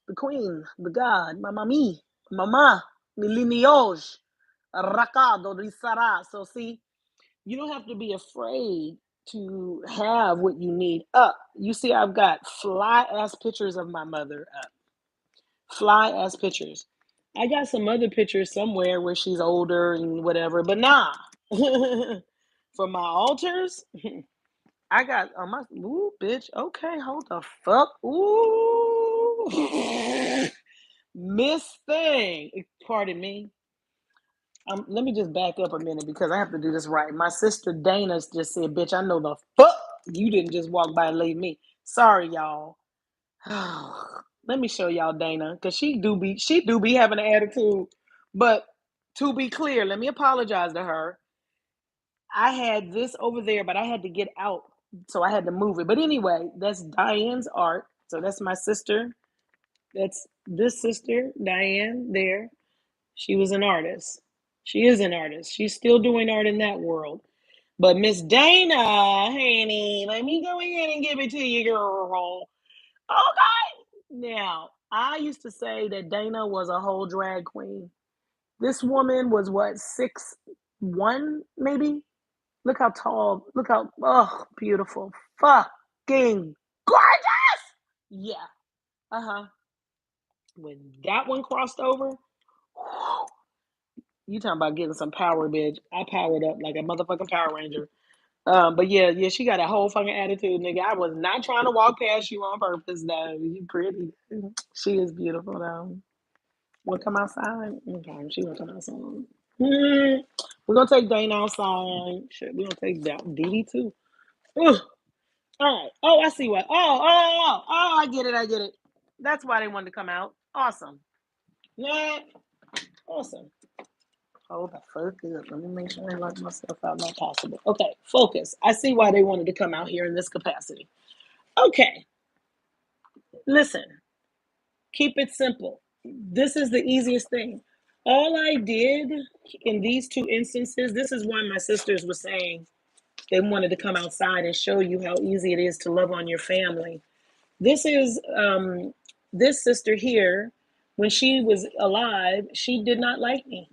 The queen, the god, my mami, mama, mi lineage, rakado risara. So see, you don't have to be afraid to have what you need up. You see, I've got fly ass pictures of my mother up. Fly ass pictures. I got some other pictures somewhere where she's older and whatever, but nah. For my altars, I got on my ooh, bitch. Okay, hold the fuck. Ooh. Miss Thing. Pardon me. Let me just back up a minute because I have to do this right. My sister Dana just said, "Bitch, I know the fuck you didn't just walk by and leave me." Sorry, y'all. Let me show y'all Dana because she do be having an attitude, but To be clear, let me apologize to her. I had this over there, but I had to get out, so I had to move it. But anyway, that's Diane's art. So that's my sister. That's this sister, Diane, there. She was an artist. She is an artist. She's still doing art in that world. But Miss Dana, honey, let me go ahead and give it to you, girl. Okay. Now, I used to say that Dana was a whole drag queen. This woman was what, 6'1", maybe? Look how tall, look how, oh, beautiful. Fucking gorgeous. Yeah. Uh-huh. When that one crossed over, whew, you talking about getting some power, bitch. I powered up like a motherfucking Power Ranger. But yeah, she got a whole fucking attitude, nigga. I was not trying to walk past you on purpose, though. You pretty. She is beautiful, though. Wanna come outside? Okay, she gonna come outside. We're gonna take Dana outside. Shit, we're gonna take Dee Dee too. Ugh. All right. Oh, I see what. I get it. I get it. That's why they wanted to come out. Awesome. Yeah. Awesome. Hold the fuck up. Let me make sure I lock myself out not possible. Okay, focus. I see why they wanted to come out here in this capacity. Okay, listen. Keep it simple. This is the easiest thing. All I did in these two instances, this is why my sisters were saying they wanted to come outside and show you how easy it is to love on your family. This is this sister here. When she was alive, she did not like me.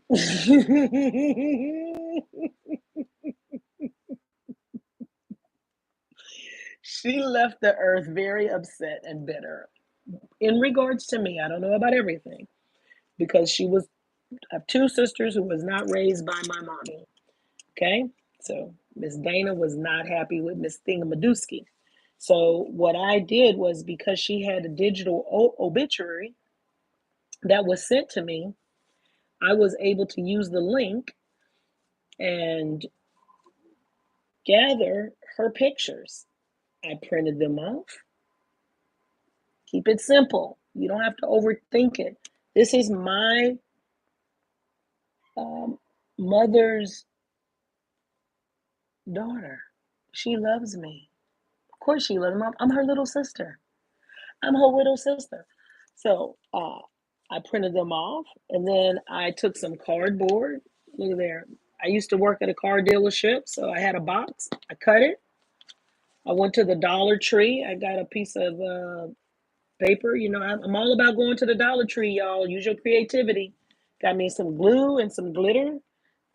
She left the earth very upset and bitter in regards to me. I don't know about everything because she was, I have two sisters who was not raised by my mommy. Okay, so Miss Dana was not happy with Miss Thingamaduski. So what I did was, because she had a digital obituary that was sent to me, I was able to use the link and gather her pictures. I printed them off. Keep it simple. You don't have to overthink it. This is my um, mother's daughter. She loves me. Of course, she loves me. I'm her little sister. I'm her little sister. So I printed them off, and then I took some cardboard. Look at there. I used to work at a car dealership, so I had a box. I cut it. I went to the Dollar Tree. I got a piece of paper. You know, I'm all about going to the Dollar Tree, y'all. Use your creativity. Got me some glue and some glitter,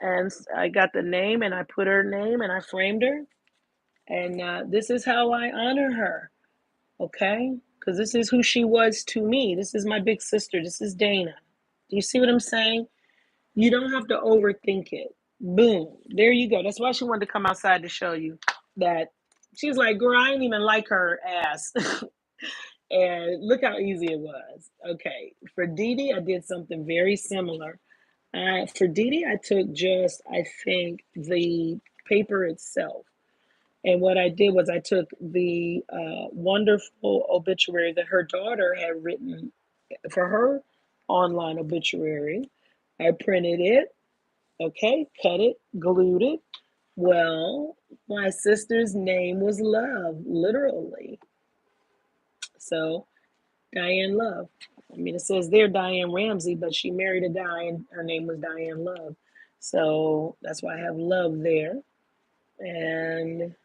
and I got the name, and I put her name, and I framed her. And this is how I honor her, okay? Because this is who she was to me. This is my big sister. This is Dana. Do you see what I'm saying? You don't have to overthink it. Boom. There you go. That's why she wanted to come outside to show you that. She's like, girl, I ain't even like her ass. And look how easy it was. Okay. For Dee Dee, I did something very similar. For Dee Dee, I took just, I think, the paper itself. And what I did was I took the wonderful obituary that her daughter had written for her online obituary. I printed it, okay, cut it, glued it. Well, my sister's name was Love, literally. So, Diane Love. I mean, it says there Diane Ramsey, but she married a guy and her name was Diane Love. So that's why I have Love there. And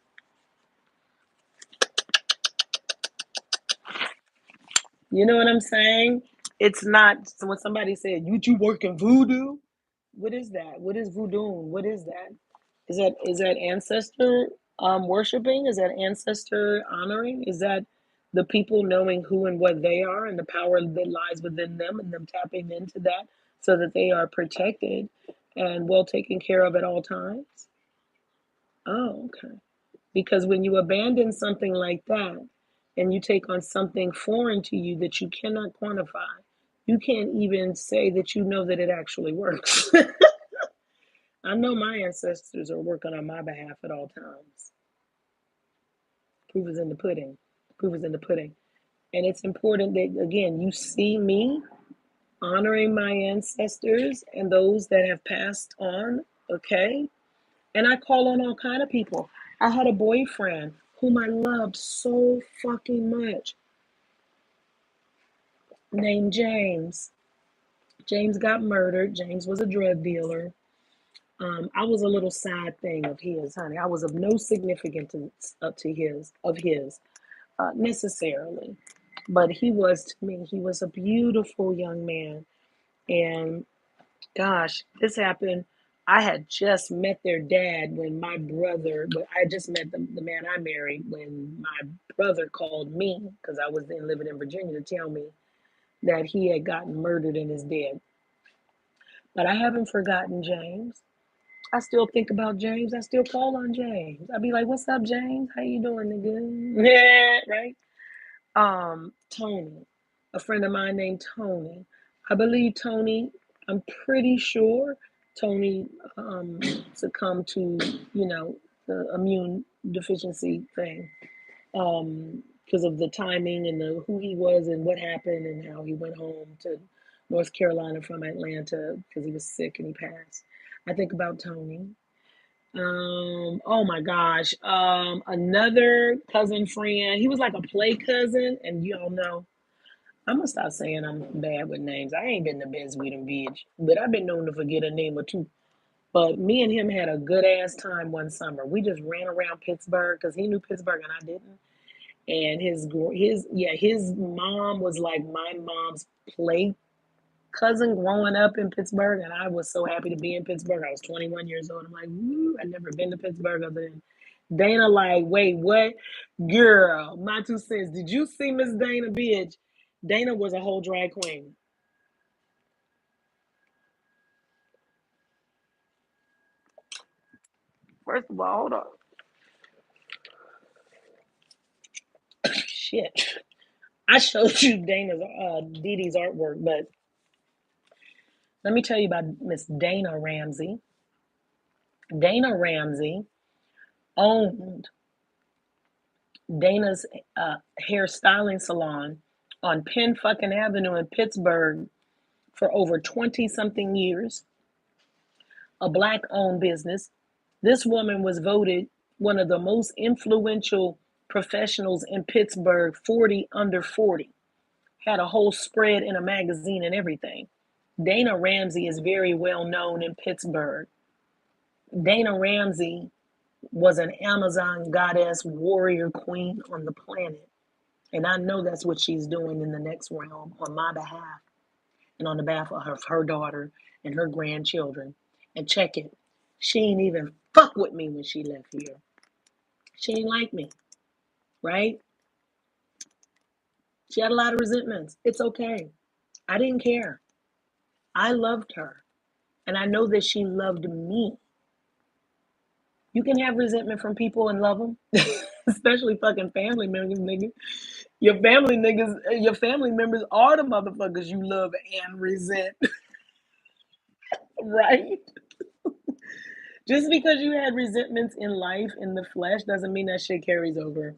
you know what I'm saying? It's not, so when somebody said, you working voodoo? What is that? What is voodoo? What is that? Is that ancestor worshiping? Is that ancestor honoring? Is that the people knowing who and what they are and the power that lies within them and them tapping into that so that they are protected and well taken care of at all times? Oh, okay. Because when you abandon something like that and you take on something foreign to you that you cannot quantify, you can't even say that you know that it actually works. I know my ancestors are working on my behalf at all times. Proof is in the pudding. Proof is in the pudding. And it's important that, again, you see me honoring my ancestors and those that have passed on, okay? And I call on all kind of people. I had a boyfriend whom I loved so fucking much named James. James got murdered. James was a drug dealer. I was a little side thing of his, honey. I was of no significance to his necessarily, but he was to me. He was a beautiful young man, and gosh, this happened. I had just met their dad when my brother, but I just met the man I married when my brother called me because I was then living in Virginia to tell me that he had gotten murdered and is dead. But I haven't forgotten James. I still think about James. I still call on James. I'd be like, "What's up, James? How you doing, nigga?" Yeah, right. Tony, a friend of mine named Tony. I believe Tony. I'm pretty sure Tony succumbed to the immune deficiency thing because of the timing and who he was and what happened and how he went home to North Carolina from Atlanta because he was sick and he passed. I think about Tony. Oh my gosh. Another cousin friend. He was like a play cousin, and y'all know. I'm gonna stop saying I'm bad with names. I ain't been the best with them, bitch, but I've been known to forget a name or two. But me and him had a good ass time one summer. We just ran around Pittsburgh because he knew Pittsburgh and I didn't. And his mom was like my mom's play cousin growing up in Pittsburgh, and I was so happy to be in Pittsburgh. I was 21 years old. I'm like, woo, I'd never been to Pittsburgh other than Dana. Like, wait, what? Girl, my 2 cents. Did you see Miss Dana, bitch? Dana was a whole drag queen. First of all, hold on. Shit. I showed you Dana's Dee Dee's artwork, but let me tell you about Miss Dana Ramsey. Dana Ramsey owned Dana's hair styling salon on Penn fucking Avenue in Pittsburgh for over 20 something years, a black owned business. This woman was voted one of the most influential professionals in Pittsburgh, 40 under 40. Had a whole spread in a magazine and everything. Dana Ramsey is very well known in Pittsburgh. Dana Ramsey was an Amazon goddess, warrior queen on the planet. And I know that's what she's doing in the next realm on my behalf and on the behalf of her daughter and her grandchildren. And check it. She ain't even fuck with me when she left here. She ain't like me, right? She had a lot of resentments. It's okay. I didn't care. I loved her. And I know that she loved me. You can have resentment from people and love them, especially fucking family members, nigga. Your family members are the motherfuckers you love and resent, right? Just because you had resentments in life in the flesh doesn't mean that shit carries over.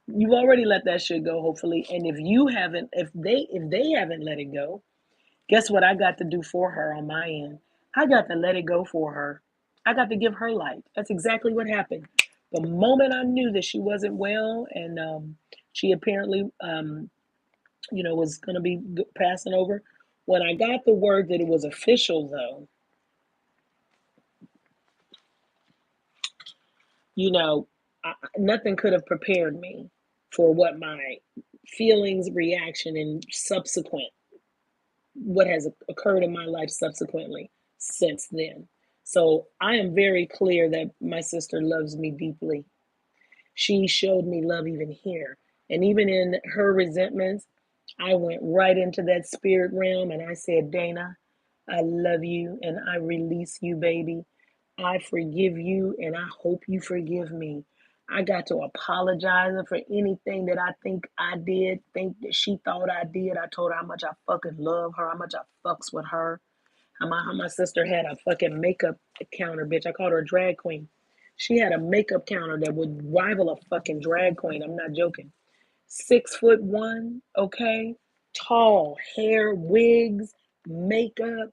You've already let that shit go, hopefully. And if they haven't let it go, guess what I got to do for her on my end? I got to let it go for her. I got to give her life. That's exactly what happened. The moment I knew that she wasn't well and she apparently, was going to be passing over, when I got the word that it was official, though, you know, nothing could have prepared me for what my feelings, reaction, and subsequent what has occurred in my life subsequently since then. So I am very clear that my sister loves me deeply. She showed me love even here. And even in her resentments, I went right into that spirit realm and I said, Dana, I love you and I release you, baby. I forgive you and I hope you forgive me. I got to apologize for anything that I think that she thought I did. I told her how much I fucking love her, how much I fucks with her. How my sister had a fucking makeup counter, bitch. I called her a drag queen. She had a makeup counter that would rival a fucking drag queen. I'm not joking. 6'1", okay, tall, hair, wigs, makeup,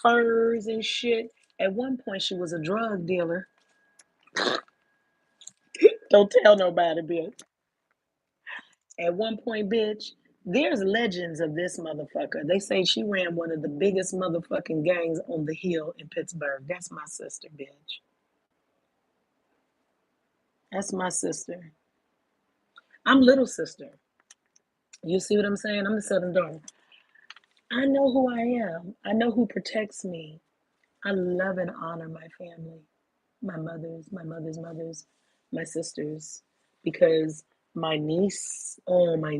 furs and shit. At one point, she was a drug dealer. Don't tell nobody, bitch. At one point, bitch, there's legends of this motherfucker. They say she ran one of the biggest motherfucking gangs on the hill in Pittsburgh. That's my sister, bitch. That's my sister. I'm little sister. You see what I'm saying? I'm the southern daughter. I know who I am. I know who protects me. I love and honor my family, my mother's mothers, my sisters, because my niece, Anya,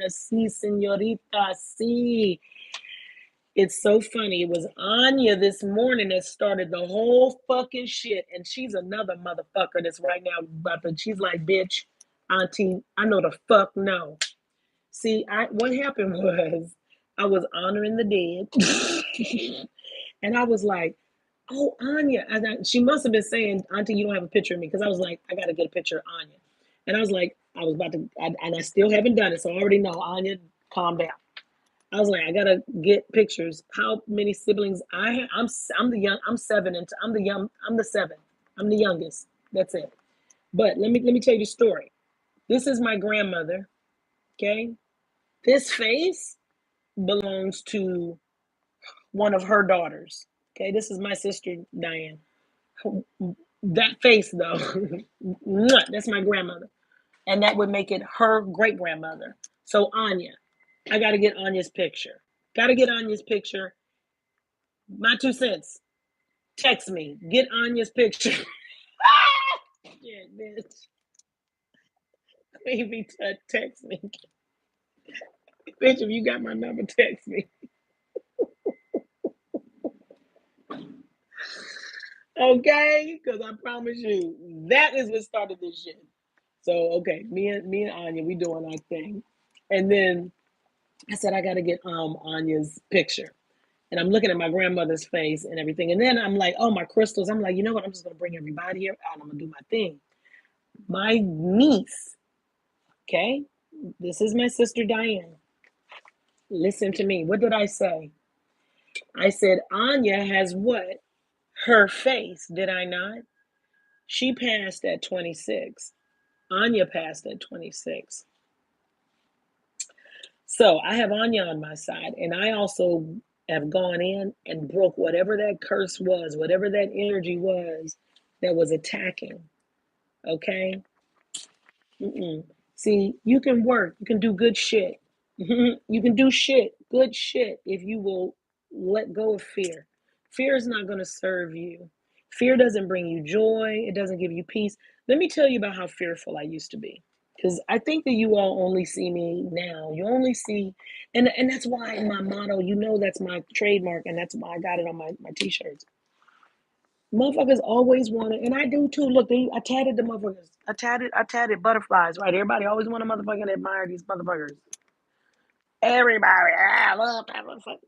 si, senorita, si. It's so funny. It was Anya this morning that started the whole fucking shit. And she's another motherfucker that's right now about to, she's like, bitch, auntie, I know the fuck no. See, what happened was I was honoring the dead. And I was like, oh, Anya. She must have been saying, auntie, you don't have a picture of me. Because I was like, I got to get a picture of Anya. And I was like, I was about to, and I still haven't done it. So I already know, Anya, calm down. I was like, I gotta get pictures. How many siblings I have? I'm the young. I'm seven, and I'm the young. I'm the seven. I'm the youngest. That's it. But let me tell you the story. This is my grandmother. Okay, this face belongs to one of her daughters. Okay, this is my sister Diane. That face though, that's my grandmother, and that would make it her great grandmother. So Anya, I gotta get Anya's picture. Gotta get Anya's picture. My 2 cents. Text me. Get Anya's picture. Yeah, bitch. Maybe text me. Bitch, if you got my number, text me. Okay? Because I promise you, that is what started this shit. So, okay, me and Anya, we doing our thing. And then I said I gotta get Anya's picture. And I'm looking at my grandmother's face and everything. And then I'm like, oh, my crystals. I'm like, you know what? I'm just gonna bring everybody here out. I'm gonna do my thing. My niece, okay? This is my sister Diane. Listen to me. What did I say? I said, Anya has what? Her face, did I not? She passed at 26. Anya passed at 26. So I have Anya on my side, and I also have gone in and broke whatever that curse was, whatever that energy was that was attacking. Okay? Mm-mm. See, you can work, you can do good shit. You can do shit, good shit, if you will let go of fear. Fear is not going to serve you. Fear doesn't bring you joy, it doesn't give you peace. Let me tell you about how fearful I used to be. Because I think that you all only see me now. You only see, and that's why my motto, you know, that's my trademark, and that's why I got it on my t-shirts. Motherfuckers always want it, and I do too. Look, I tatted the motherfuckers. I tatted butterflies. Right? Everybody always want a motherfucking admire these motherfuckers. Everybody, I love that motherfucker.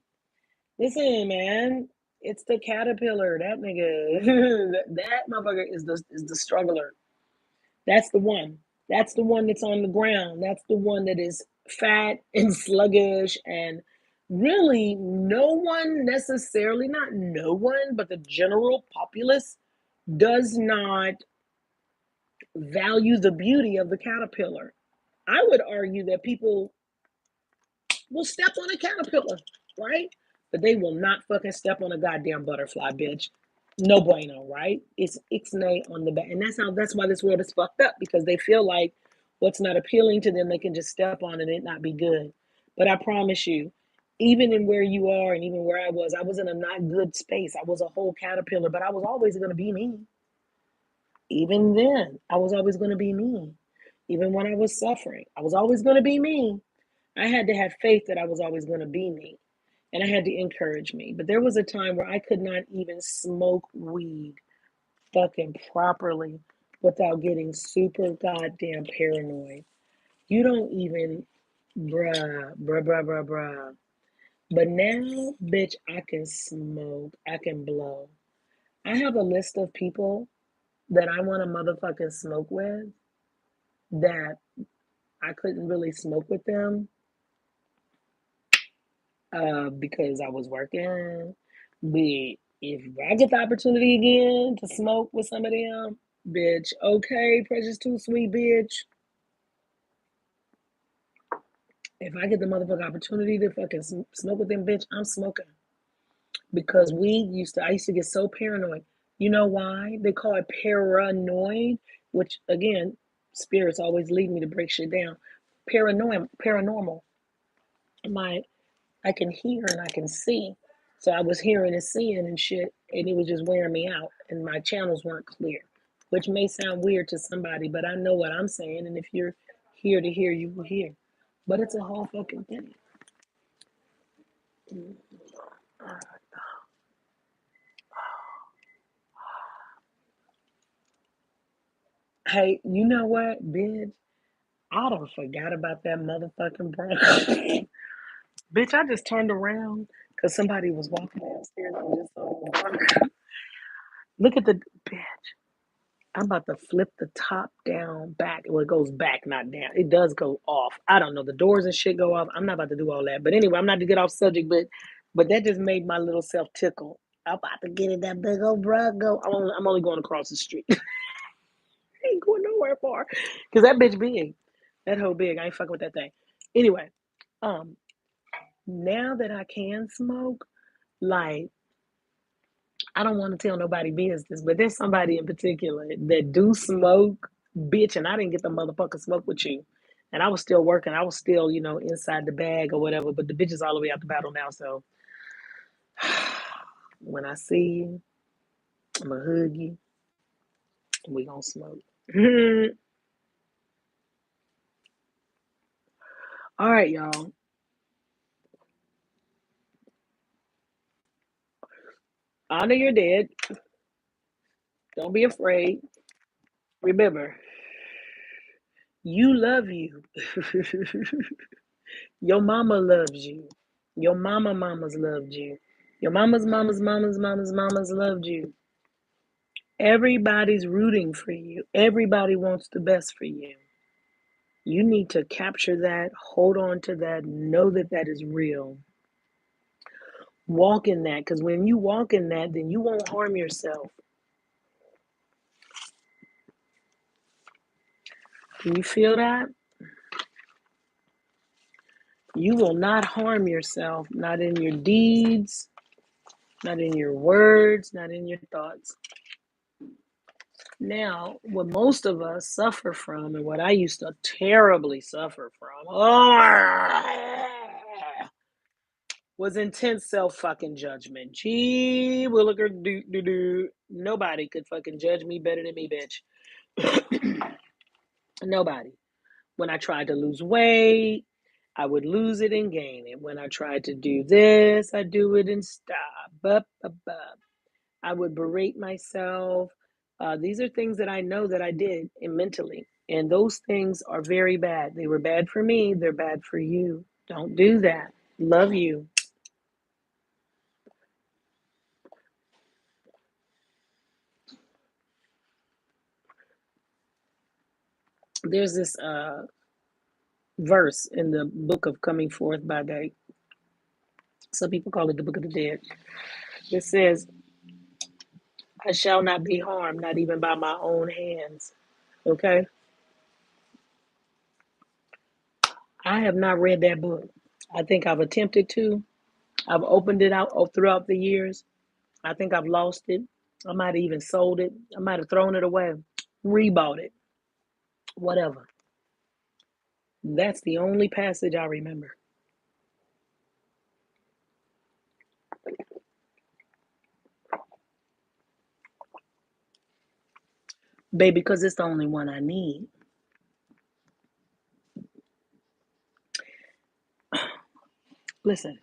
Listen, man, it's the caterpillar. That nigga, that motherfucker is the struggler. That's the one. That's the one that's on the ground. That's the one that is fat and sluggish and really no one necessarily, not no one, but the general populace does not value the beauty of the caterpillar. I would argue that people will step on a caterpillar, right? But they will not fucking step on a goddamn butterfly, bitch. No bueno, right? It's ixnay on the back. And that's why this world is fucked up, because they feel like what's not appealing to them, they can just step on and it not be good. But I promise you, even in where you are and even where I was in a not good space. I was a whole caterpillar, but I was always going to be me. Even then, I was always going to be me. Even when I was suffering, I was always going to be me. I had to have faith that I was always going to be me. And I had to encourage me. But there was a time where I could not even smoke weed fucking properly without getting super goddamn paranoid. You don't even, bruh. But now, bitch, I can smoke, I can blow. I have a list of people that I want to motherfucking smoke with, that I couldn't really smoke with them because I was working. But if I get the opportunity again to smoke with some of them, bitch, okay, Precious Too Sweet, bitch. If I get the motherfucking opportunity to fucking smoke with them, bitch, I'm smoking. Because I used to get so paranoid. You know why? They call it paranoid, which again, spirits always lead me to break shit down. Paranormal. My I can hear and I can see. So I was hearing and seeing and shit, and it was just wearing me out, and my channels weren't clear, which may sound weird to somebody, but I know what I'm saying, and if you're here to hear, you will hear. But it's a whole fucking thing. Hey, you know what, bitch? I done forgot about that motherfucking Bronco. Bitch, I just turned around because somebody was walking downstairs and just saw the Bronco. Look at the bitch. I'm about to flip the top down back. Well, it goes back, not down. It does go off. I don't know. The doors and shit go off. I'm not about to do all that. But anyway, I'm not to get off subject, but that just made my little self tickle. I'm about to get in that big old Bronco. I'm only going across the street. I ain't going nowhere far. Because that bitch big. That whole big. I ain't fucking with that thing. Anyway, um, now that I can smoke, like, I don't want to tell nobody business, but there's somebody in particular that do smoke, bitch, and I didn't get the motherfucker smoke with you. And I was still working. I was still, inside the bag or whatever, but the bitch is all the way out the battle now. So when I see you, I'm going to hug you and we going to smoke. All right, y'all. Honor your dead. Don't be afraid. Remember, you love you. Your mama loves you. Your mamas loved you. Your mamas loved you. Everybody's rooting for you. Everybody wants the best for you. You need to capture that, hold on to that, know that that is real. Walk in that, because when you walk in that, then you won't harm yourself. Can you feel that? You will not harm yourself, not in your deeds, not in your words, not in your thoughts. Now, what most of us suffer from, and what I used to terribly suffer from, was intense self fucking judgment. Gee, williger doo doo doo. Nobody could fucking judge me better than me, bitch. Nobody. When I tried to lose weight, I would lose it and gain it. When I tried to do this, I do it and stop. Bup, bup, bup. I would berate myself. These are things that I know that I did mentally. And those things are very bad. They were bad for me. They're bad for you. Don't do that. Love you. There's this verse in the book of Coming Forth by Day. Some people call it the Book of the Dead. It says, I shall not be harmed, not even by my own hands. Okay? I have not read that book. I think I've attempted to. I've opened it out throughout the years. I think I've lost it. I might have even sold it. I might have thrown it away, rebought it, whatever. That's the only passage I remember. Baby, because it's the only one I need. Listen,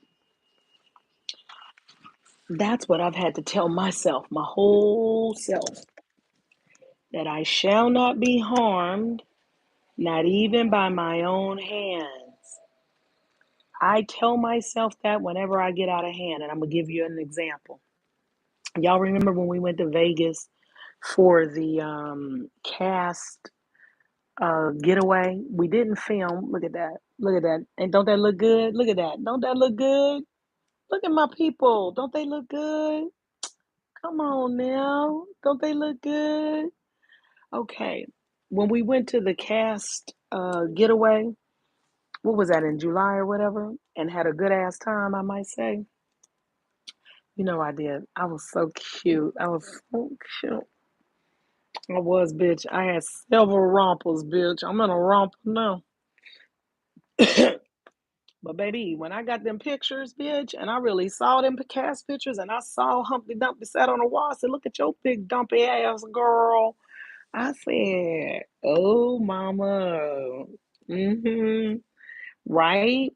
that's what I've had to tell myself, my whole self, that I shall not be harmed, not even by my own hands. I tell myself that whenever I get out of hand, and I'm going to give you an example. Y'all remember when we went to Vegas for the cast getaway. We didn't film. Look at that. Look at that. And don't that look good? Look at that. Don't that look good? Look at my people. Don't they look good? Come on now. Don't they look good? Okay. When we went to the cast getaway, what was that, in July or whatever, and had a good ass time, I might say. You know I did. I was so cute. I was so cute. I was, bitch. I had several rompers, bitch. I'm in a romper now. But baby, when I got them pictures, bitch, and I really saw them cast pictures, and I saw Humpty Dumpty sat on the wall, I said, "Look at your big dumpy ass, girl." I said, "Oh, mama." Mm-hmm. Right?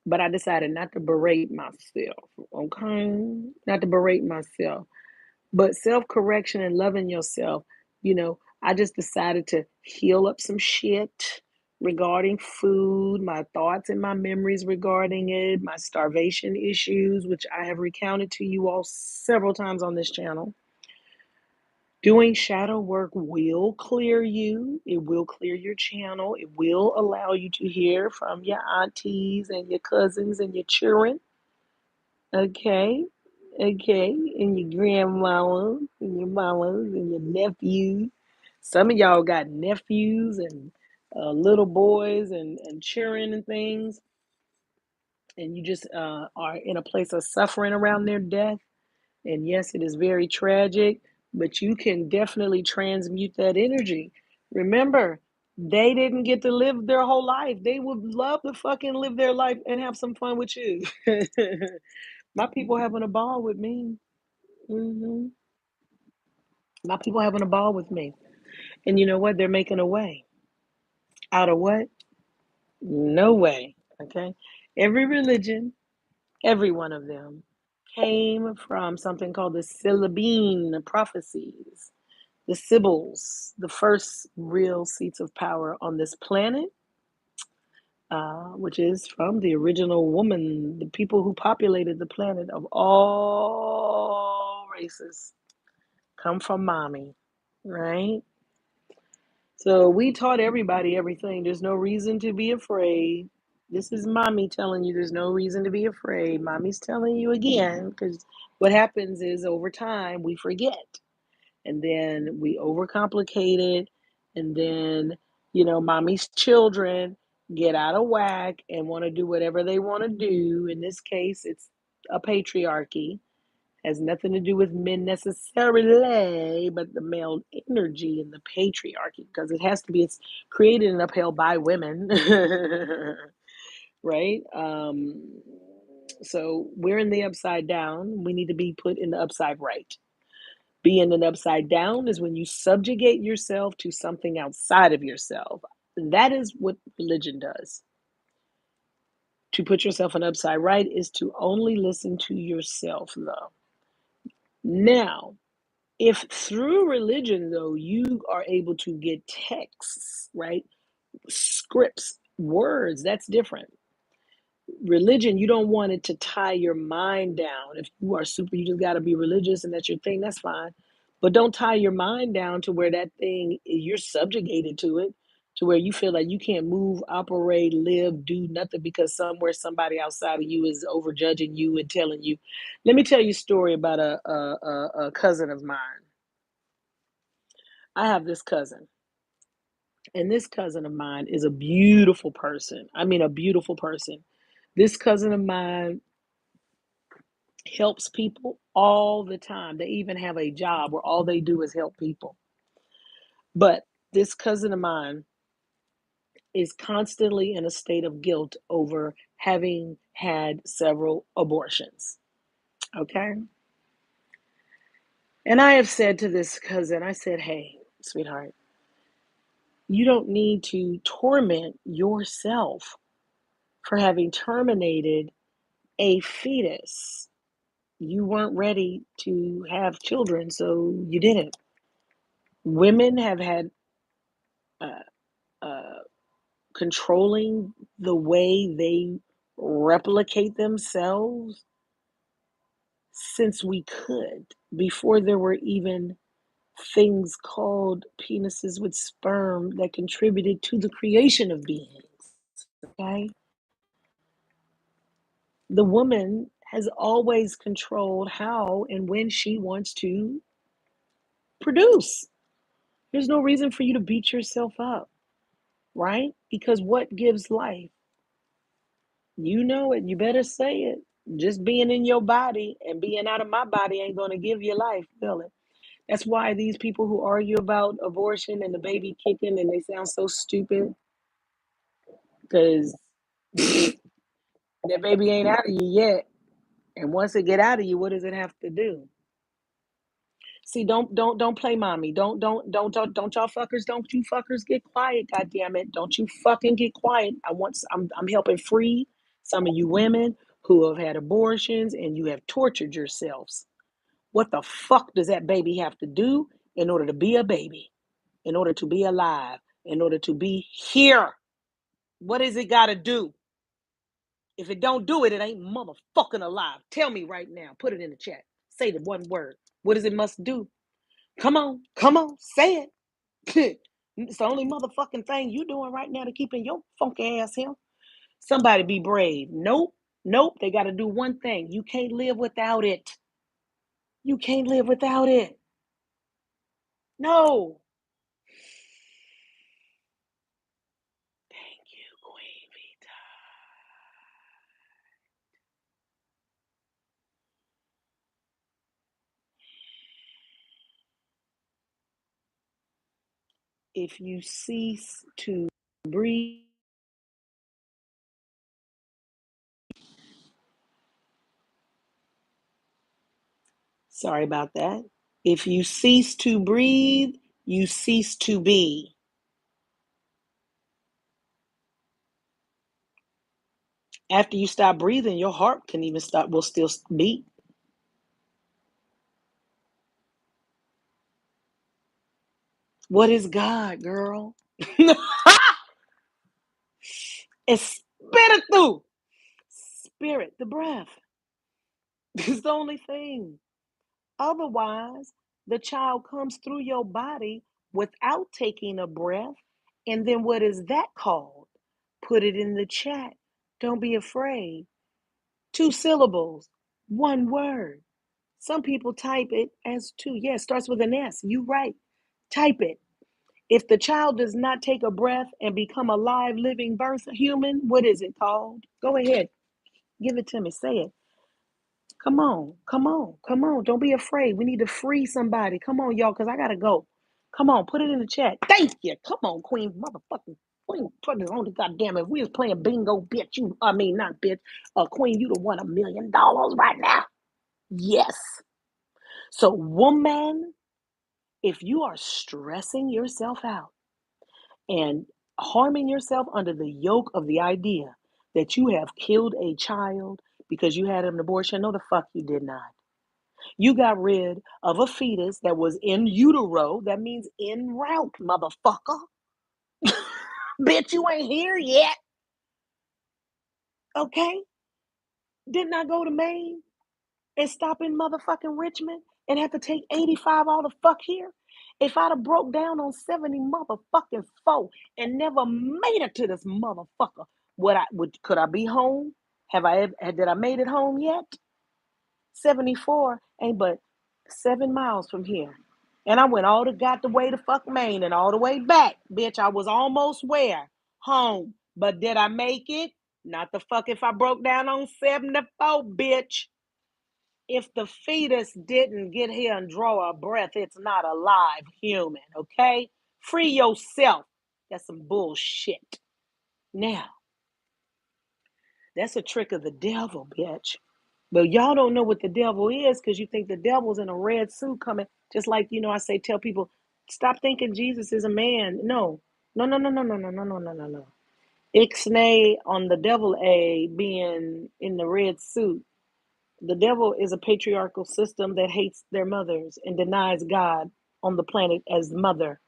But I decided not to berate myself, okay? Not to berate myself. But self correction and loving yourself, I just decided to heal up some shit regarding food, my thoughts and my memories regarding it, my starvation issues, which I have recounted to you all several times on this channel. Doing shadow work will clear you. It will clear your channel. It will allow you to hear from your aunties and your cousins and your children. Okay. Okay. And your grandmama and your mamas and your nephews. Some of y'all got nephews and little boys and children and things. And you just are in a place of suffering around their death. And yes, it is very tragic, but you can definitely transmute that energy. Remember, they didn't get to live their whole life. They would love to fucking live their life and have some fun with you. My people having a ball with me. Hmm. My people having a ball with me. And you know what? They're making a way. Out of what? No way. Okay? Every religion, every one of them, came from something called the Syllabine prophecies. The Sibyls, the first real seats of power on this planet, which is from the original woman, the people who populated the planet of all races, come from Mami, right? So we taught everybody everything. There's no reason to be afraid. This is Mommy telling you there's no reason to be afraid. Mommy's telling you again, because what happens is over time we forget, and then we overcomplicate it, and then Mommy's children get out of whack and want to do whatever they want to do. In this case, it's a patriarchy. Has nothing to do with men necessarily, but the male energy and the patriarchy, because it has to be, it's created and upheld by women. Right? So we're in the upside down. We need to be put in the upside right. Being an upside down is when you subjugate yourself to something outside of yourself. That is what religion does. To put yourself in upside right is to only listen to yourself, though. Now, if through religion, though, you are able to get texts, right? Scripts, words, that's different. Religion, you don't want it to tie your mind down. If you are super, you just got to be religious and that's your thing, that's fine. But don't tie your mind down to where that thing, you're subjugated to it, to where you feel like you can't move, operate, live, do nothing because somewhere somebody outside of you is over judging you and telling you. Let me tell you a story about a cousin of mine. I have this cousin, and this cousin of mine is a beautiful person. I mean, a beautiful person. This cousin of mine helps people all the time. They even have a job where all they do is help people. But this cousin of mine is constantly in a state of guilt over having had several abortions. Okay. And I have said to this cousin, I said, "Hey, sweetheart, you don't need to torment yourself for having terminated a fetus. You weren't ready to have children, so you didn't. Women have had uh, uh, controlling the way they replicate themselves since we could, before there were even things called penises with sperm that contributed to the creation of beings. Okay? The woman has always controlled how and when she wants to produce. There's no reason for you to beat yourself up, right? Because what gives life? You know it. You better say it. Just being in your body and being out of my body ain't going to give you life, will it? That's why these people who argue about abortion and the baby kicking and they sound so stupid because that baby ain't out of you yet. And once it get out of you, what does it have to do? See, don't play mommy. Don't y'all fuckers, don't you fuckers get quiet, god damn it. Don't you fucking get quiet. I'm helping free some of you women who have had abortions and you have tortured yourselves. What the fuck does that baby have to do in order to be a baby? In order to be alive? In order to be here? What does it gotta do? If it don't do it, it ain't motherfucking alive. Tell me right now. Put it in the chat. Say the one word. What does it must do? Come on, say it. It's the only motherfucking thing you doing right now to keeping your funky ass here. Somebody be brave. Nope. They got to do one thing. You can't live without it. You can't live without it. No. Thank you, Queen Vita. If you cease to breathe, sorry about that. If you cease to breathe, you cease to be. After you stop breathing, your heart can even stop, will still beat. What is God, girl? It's spit it through. Spirit, the breath. It's the only thing. Otherwise, the child comes through your body without taking a breath. And then what is that called? Put it in the chat. Don't be afraid. 2 syllables, one word. Some people type it as two. Yeah, it starts with an S. You right. Type it. If the child does not take a breath and become a live, living birth human, what is it called? Go ahead. Give it to me. Say it. Come on. Don't be afraid. We need to free somebody. Come on, y'all, because I got to go. Come on, put it in the chat. Thank you. Come on, Queen, motherfucking Queen. Put this on the goddamn. If we was playing bingo, bitch, not bitch. Queen, you'd have won $1 million right now. Yes. So, woman, if you are stressing yourself out and harming yourself under the yoke of the idea that you have killed a child because you had an abortion, no, the fuck you did not. You got rid of a fetus that was in utero. That means en route, motherfucker. Bitch, you ain't here yet. Okay? Didn't I go to Maine and stop in motherfucking Richmond and have to take 85 all the fuck here? If I'd have broke down on 70 motherfucking 4 and never made it to this motherfucker, could I be home? Did I made it home yet? 74 ain't but 7 miles from here. And I went all the way to fuck Maine and all the way back. Bitch, I was almost where? Home. But did I make it? Not the fuck if I broke down on 74, bitch. If the fetus didn't get here and draw a breath, it's not a live human, okay? Free yourself. That's some bullshit. Now, that's a trick of the devil, bitch. But y'all don't know what the devil is because you think the devil's in a red suit coming. Just like, I say, tell people, stop thinking Jesus is a man. No. No. Ixnay on the devil A being in the red suit. The devil is a patriarchal system that hates their mothers and denies God on the planet as mother.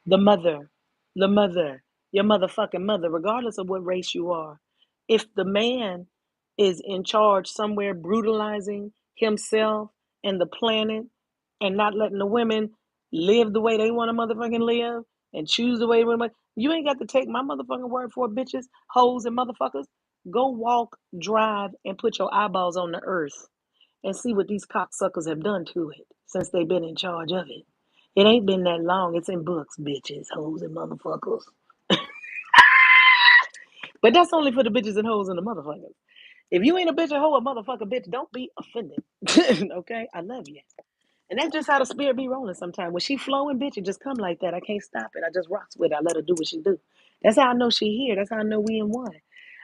The mother, the mother, your motherfucking mother, regardless of what race you are. If the man is in charge somewhere brutalizing himself and the planet and not letting the women live the way they want to motherfucking live and choose the way they want to. You ain't got to take my motherfucking word for it, bitches, hoes, and motherfuckers. Go walk, drive, and put your eyeballs on the earth and see what these cocksuckers have done to it since they've been in charge of it. It ain't been that long. It's in books, bitches, hoes, and motherfuckers. But that's only for the bitches and hoes and the motherfuckers. If you ain't a bitch, a hoe, a motherfucker, bitch, don't be offended. Okay? I love you. And that's just how the spirit be rolling sometimes. When she flowing, bitch, it just come like that. I can't stop it. I just rocks with it. I let her do what she do. That's how I know she here. That's how I know we in one.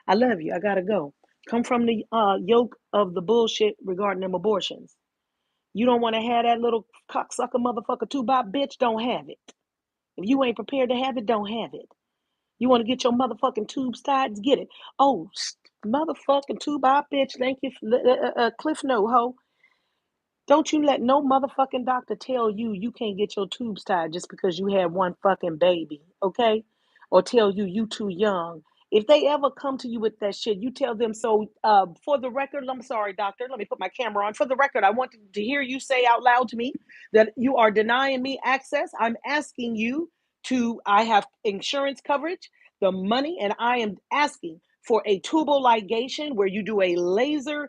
I love you. I gotta go. Come from the yoke of the bullshit regarding them abortions. You don't want to have that little cocksucker motherfucker two by bitch, don't have it. If you ain't prepared to have it, don't have it. You want to get your motherfucking tubes tied, get it. Oh, motherfucking two by bitch, thank you, Cliff Note, ho. Don't you let no motherfucking doctor tell you you can't get your tubes tied just because you had one fucking baby, okay? Or tell you you too young. If they ever come to you with that shit, you tell them, so for the record, I'm sorry, doctor, let me put my camera on. For the record, I want to hear you say out loud to me that you are denying me access. I'm asking you I have insurance coverage, the money, and I am asking for a tubal ligation where you do a laser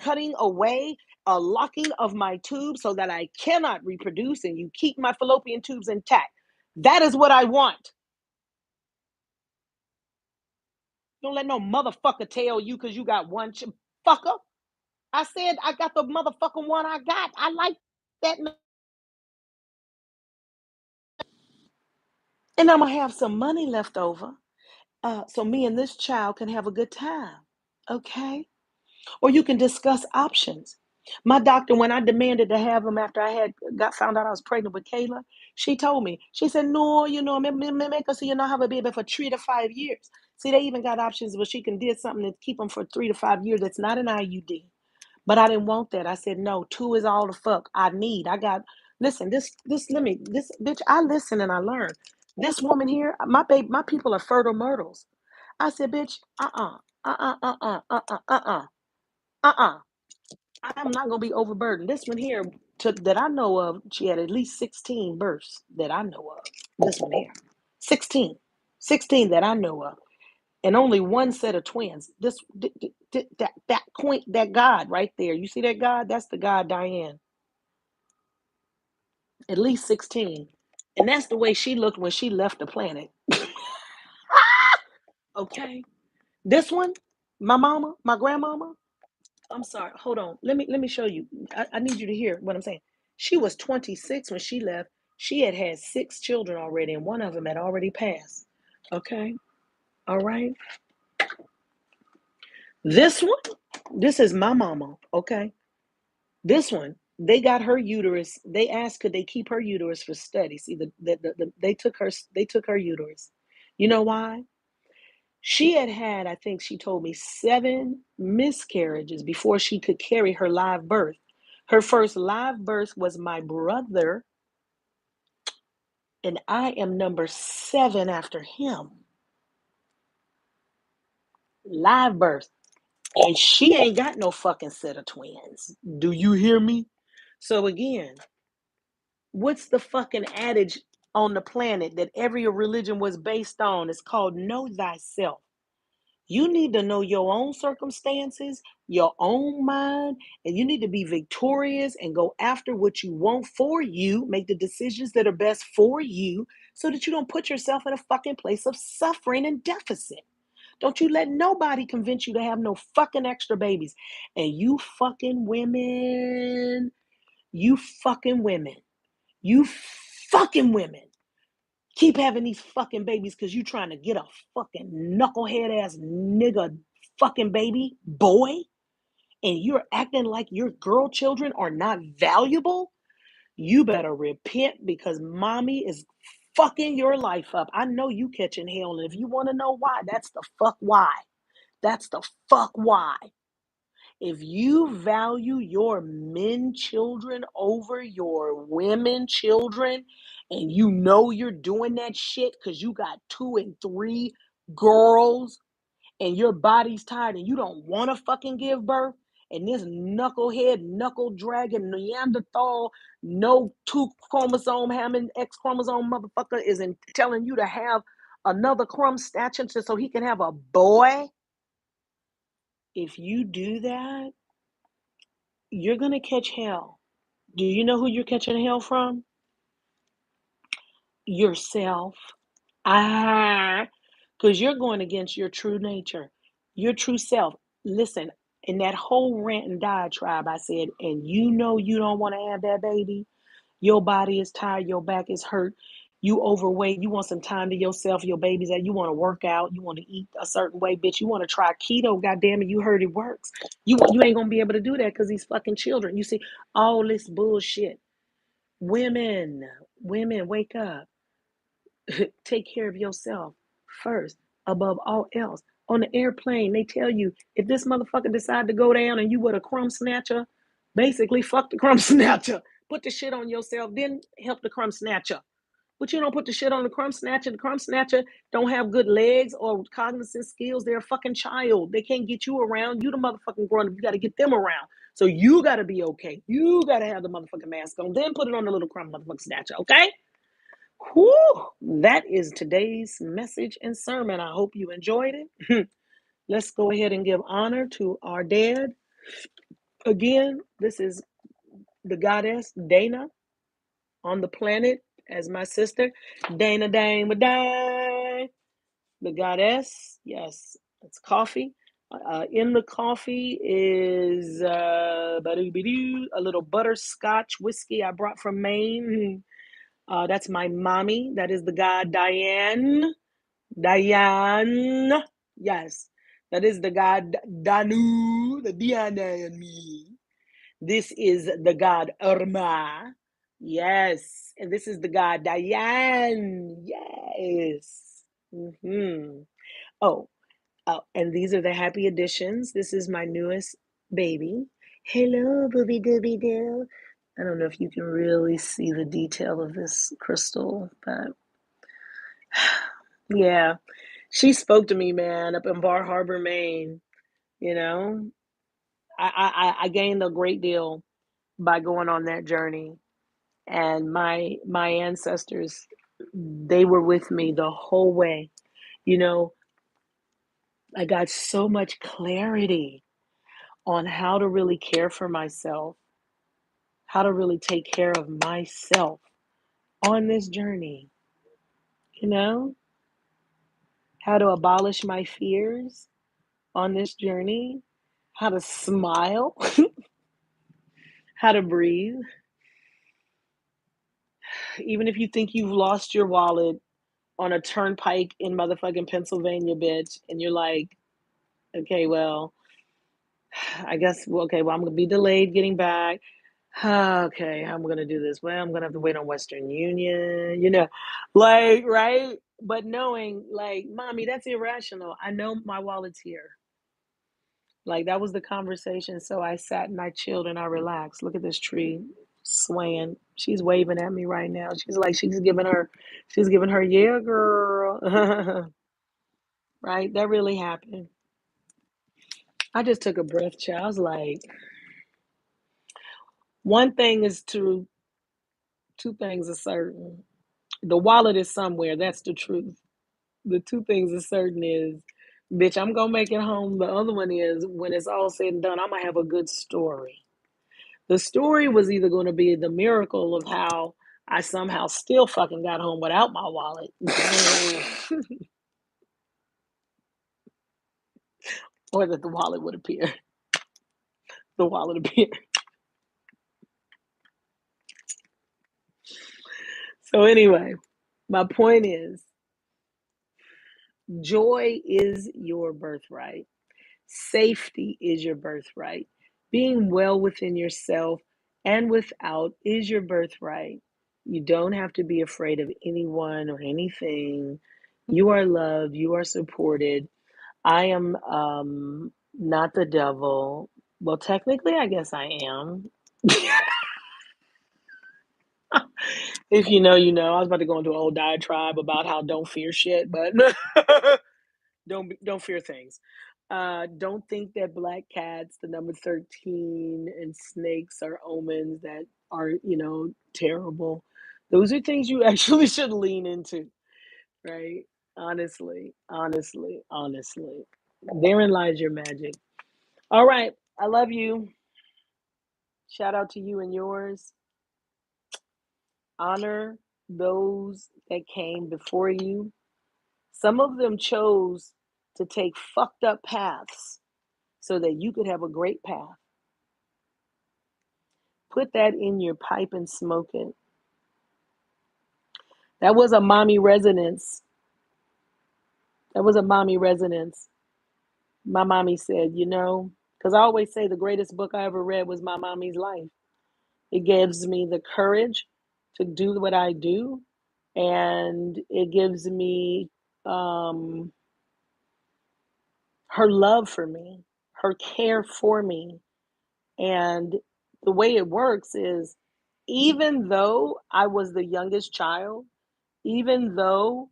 cutting away a locking of my tubes so that I cannot reproduce and you keep my fallopian tubes intact. That is what I want. Don't let no motherfucker tell you because you got one fucker. I said I got the motherfucking one I got. I like that. And I'm going to have some money left over so me and this child can have a good time. Okay? Or you can discuss options. My doctor, when I demanded to have him after I had got found out I was pregnant with Kayla, she told me, she said, no, make us so you not have a baby for 3 to 5 years. See, they even got options where she can do something to keep them for 3 to 5 years. That's not an IUD. But I didn't want that. I said, no, two is all the fuck I need. I got, listen, this bitch, I listen and I learn. This woman here, my baby, my people are fertile myrtles. I said, bitch, uh-uh. I'm not gonna be overburdened. This one here, that I know of, she had at least 16 births that I know of. This one here, 16, 16 that I know of, and only one set of twins. That point, that God right there. You see that God? That's the God, Diane. At least 16, and that's the way she looked when she left the planet. Okay, this one, my mama, my grandmama. I'm sorry. Hold on. Let me show you. I need you to hear what I'm saying. She was 26 when she left. She had 6 children already, and one of them had already passed. Okay. All right. This one, this is my mama. Okay. This one, they got her uterus. They asked could they keep her uterus for study. See, they took her uterus. You know why? She had, I think she told me, 7 miscarriages before she could carry her live birth. Her first live birth was my brother, and I am number 7 after him. Live birth. And she ain't got no fucking set of twins. Do you hear me? So again, what's the fucking adage on the planet that every religion was based on? It's called know thyself. You need to know your own circumstances, your own mind, and you need to be victorious and go after what you want for you. Make the decisions that are best for you so that you don't put yourself in a fucking place of suffering and deficit. Don't you let nobody convince you to have no fucking extra babies. And you fucking women, you fucking women, you fucking women. Keep having these fucking babies because you trying to get a fucking knucklehead ass nigga fucking baby boy, and you're acting like your girl children are not valuable. You better repent because mommy is fucking your life up. I know you catching hell, and if you want to know why, that's the fuck why. That's the fuck why. If you value your men children over your women children, and you know you're doing that shit because you got 2 and 3 girls and your body's tired and you don't want to fucking give birth, And this knucklehead, knuckle dragon, Neanderthal, no two chromosome having X chromosome motherfucker is telling you to have another crumb snatching so he can have a boy. If you do that, you're going to catch hell. Do you know who you're catching hell from? Yourself. Ah, because you're going against your true nature, your true self. Listen, in that whole rant and diatribe, I said, and you know you don't want to have that baby. Your body is tired, your back is hurt, you overweight, you want some time to yourself, your baby's out, you want to work out, you want to eat a certain way, bitch. You want to try keto, goddamn it, you heard it works. You ain't gonna be able to do that because these fucking children. You see, all this bullshit. Women, women, wake up. Take care of yourself first, above all else. On the airplane, they tell you if this motherfucker decide to go down and you with a crumb snatcher, basically fuck the crumb snatcher. Put the shit on yourself, then help the crumb snatcher. But you don't put the shit on the crumb snatcher. The crumb snatcher don't have good legs or cognizant skills. They're a fucking child. They can't get you around. You the motherfucking grown up. You got to get them around. So you got to be okay. You got to have the motherfucking mask on. Then put it on the little crumb motherfucking snatcher, okay? Whew, that is today's message and sermon. I hope you enjoyed it. Let's go ahead and give honor to our dead. Again, this is the goddess Dana on the planet as my sister. Dana Dang Dang. The goddess. Yes, it's coffee. In the coffee is a little butterscotch whiskey I brought from Maine. That's my mommy. That is the god Diane. Diane. Yes. That is the god Danu, the Diana and me. This is the god Irma. Yes. And this is the god Diane. Yes. Oh, and these are the happy additions. This is my newest baby. Hello, booby dooby doo. I don't know if you can really see the detail of this crystal, but yeah, she spoke to me, man, up in Bar Harbor, Maine. You know, I gained a great deal by going on that journey, and my ancestors, they were with me the whole way. You know, I got so much clarity on how to really care for myself, how to really take care of myself on this journey. You know, how to abolish my fears on this journey, how to smile, how to breathe. Even if you think you've lost your wallet on a turnpike in motherfucking Pennsylvania, bitch, and you're like, okay, well, I guess, okay, well, I'm going to be delayed getting back. Okay, how am I going to do this? Well, I'm going to have to wait on Western Union, like, right? But knowing, like, mommy, that's irrational. I know my wallet's here. Like that was the conversation. So I sat and I chilled and I relaxed. Look at this tree swaying. She's waving at me right now. She's like she's giving her yeah, girl. Right? That really happened. I just took a breath, child. I was like, one thing is true, two things are certain. The wallet is somewhere. That's the truth. The two things are certain is, bitch, I'm gonna make it home. The other one is when it's all said and done, I'm gonna have a good story. The story was either going to be the miracle of how I somehow still fucking got home without my wallet, or that the wallet would appear. The wallet appeared. So anyway, my point is, joy is your birthright. Safety is your birthright. Being well within yourself and without is your birthright. You don't have to be afraid of anyone or anything. You are loved. You are supported. I am not the devil. Well, technically, I guess I am. If you know, you know. I was about to go into a whole diatribe about how don't fear shit, but don't fear things. Don't think that black cats, the number 13, and snakes are omens that are, terrible. Those are things you actually should lean into, right? Honestly, honestly, honestly. Therein lies your magic. All right. I love you. Shout out to you and yours. Honor those that came before you. Some of them chose to take fucked up paths so that you could have a great path. Put that in your pipe and smoke it. That was a mommy resonance. That was a mommy resonance. My mommy said, because I always say the greatest book I ever read was my mommy's life. It gives me the courage to do what I do, and it gives me um, her love for me, her care for me. And the way it works is, even though I was the youngest child, even though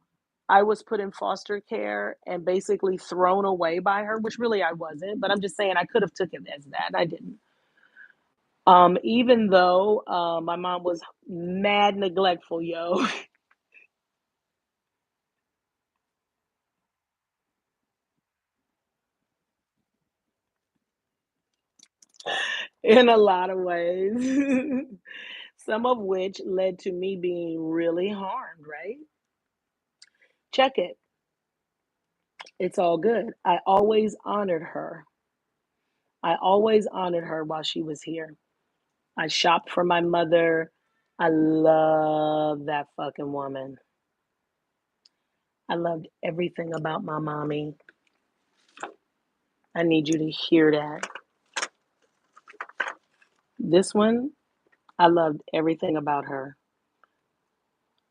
I was put in foster care and basically thrown away by her, which really I wasn't, but I'm just saying I could have took it as that. I didn't. Even though my mom was mad neglectful, yo, in a lot of ways, some of which led to me being really harmed, right? Check it. It's all good. I always honored her. I always honored her while she was here. I shopped for my mother. I love that fucking woman. I loved everything about my mommy. I need you to hear that. This one, I loved everything about her.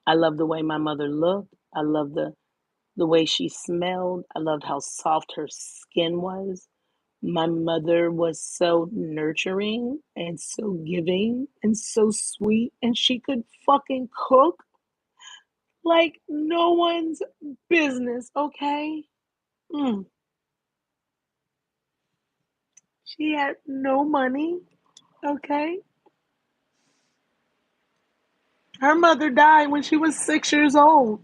I loved the way my mother looked. I loved the way she smelled. I loved how soft her skin was. My mother was so nurturing and so giving and so sweet, and she could fucking cook like no one's business, okay? Mm. She had no money, okay? Her mother died when she was 6 years old.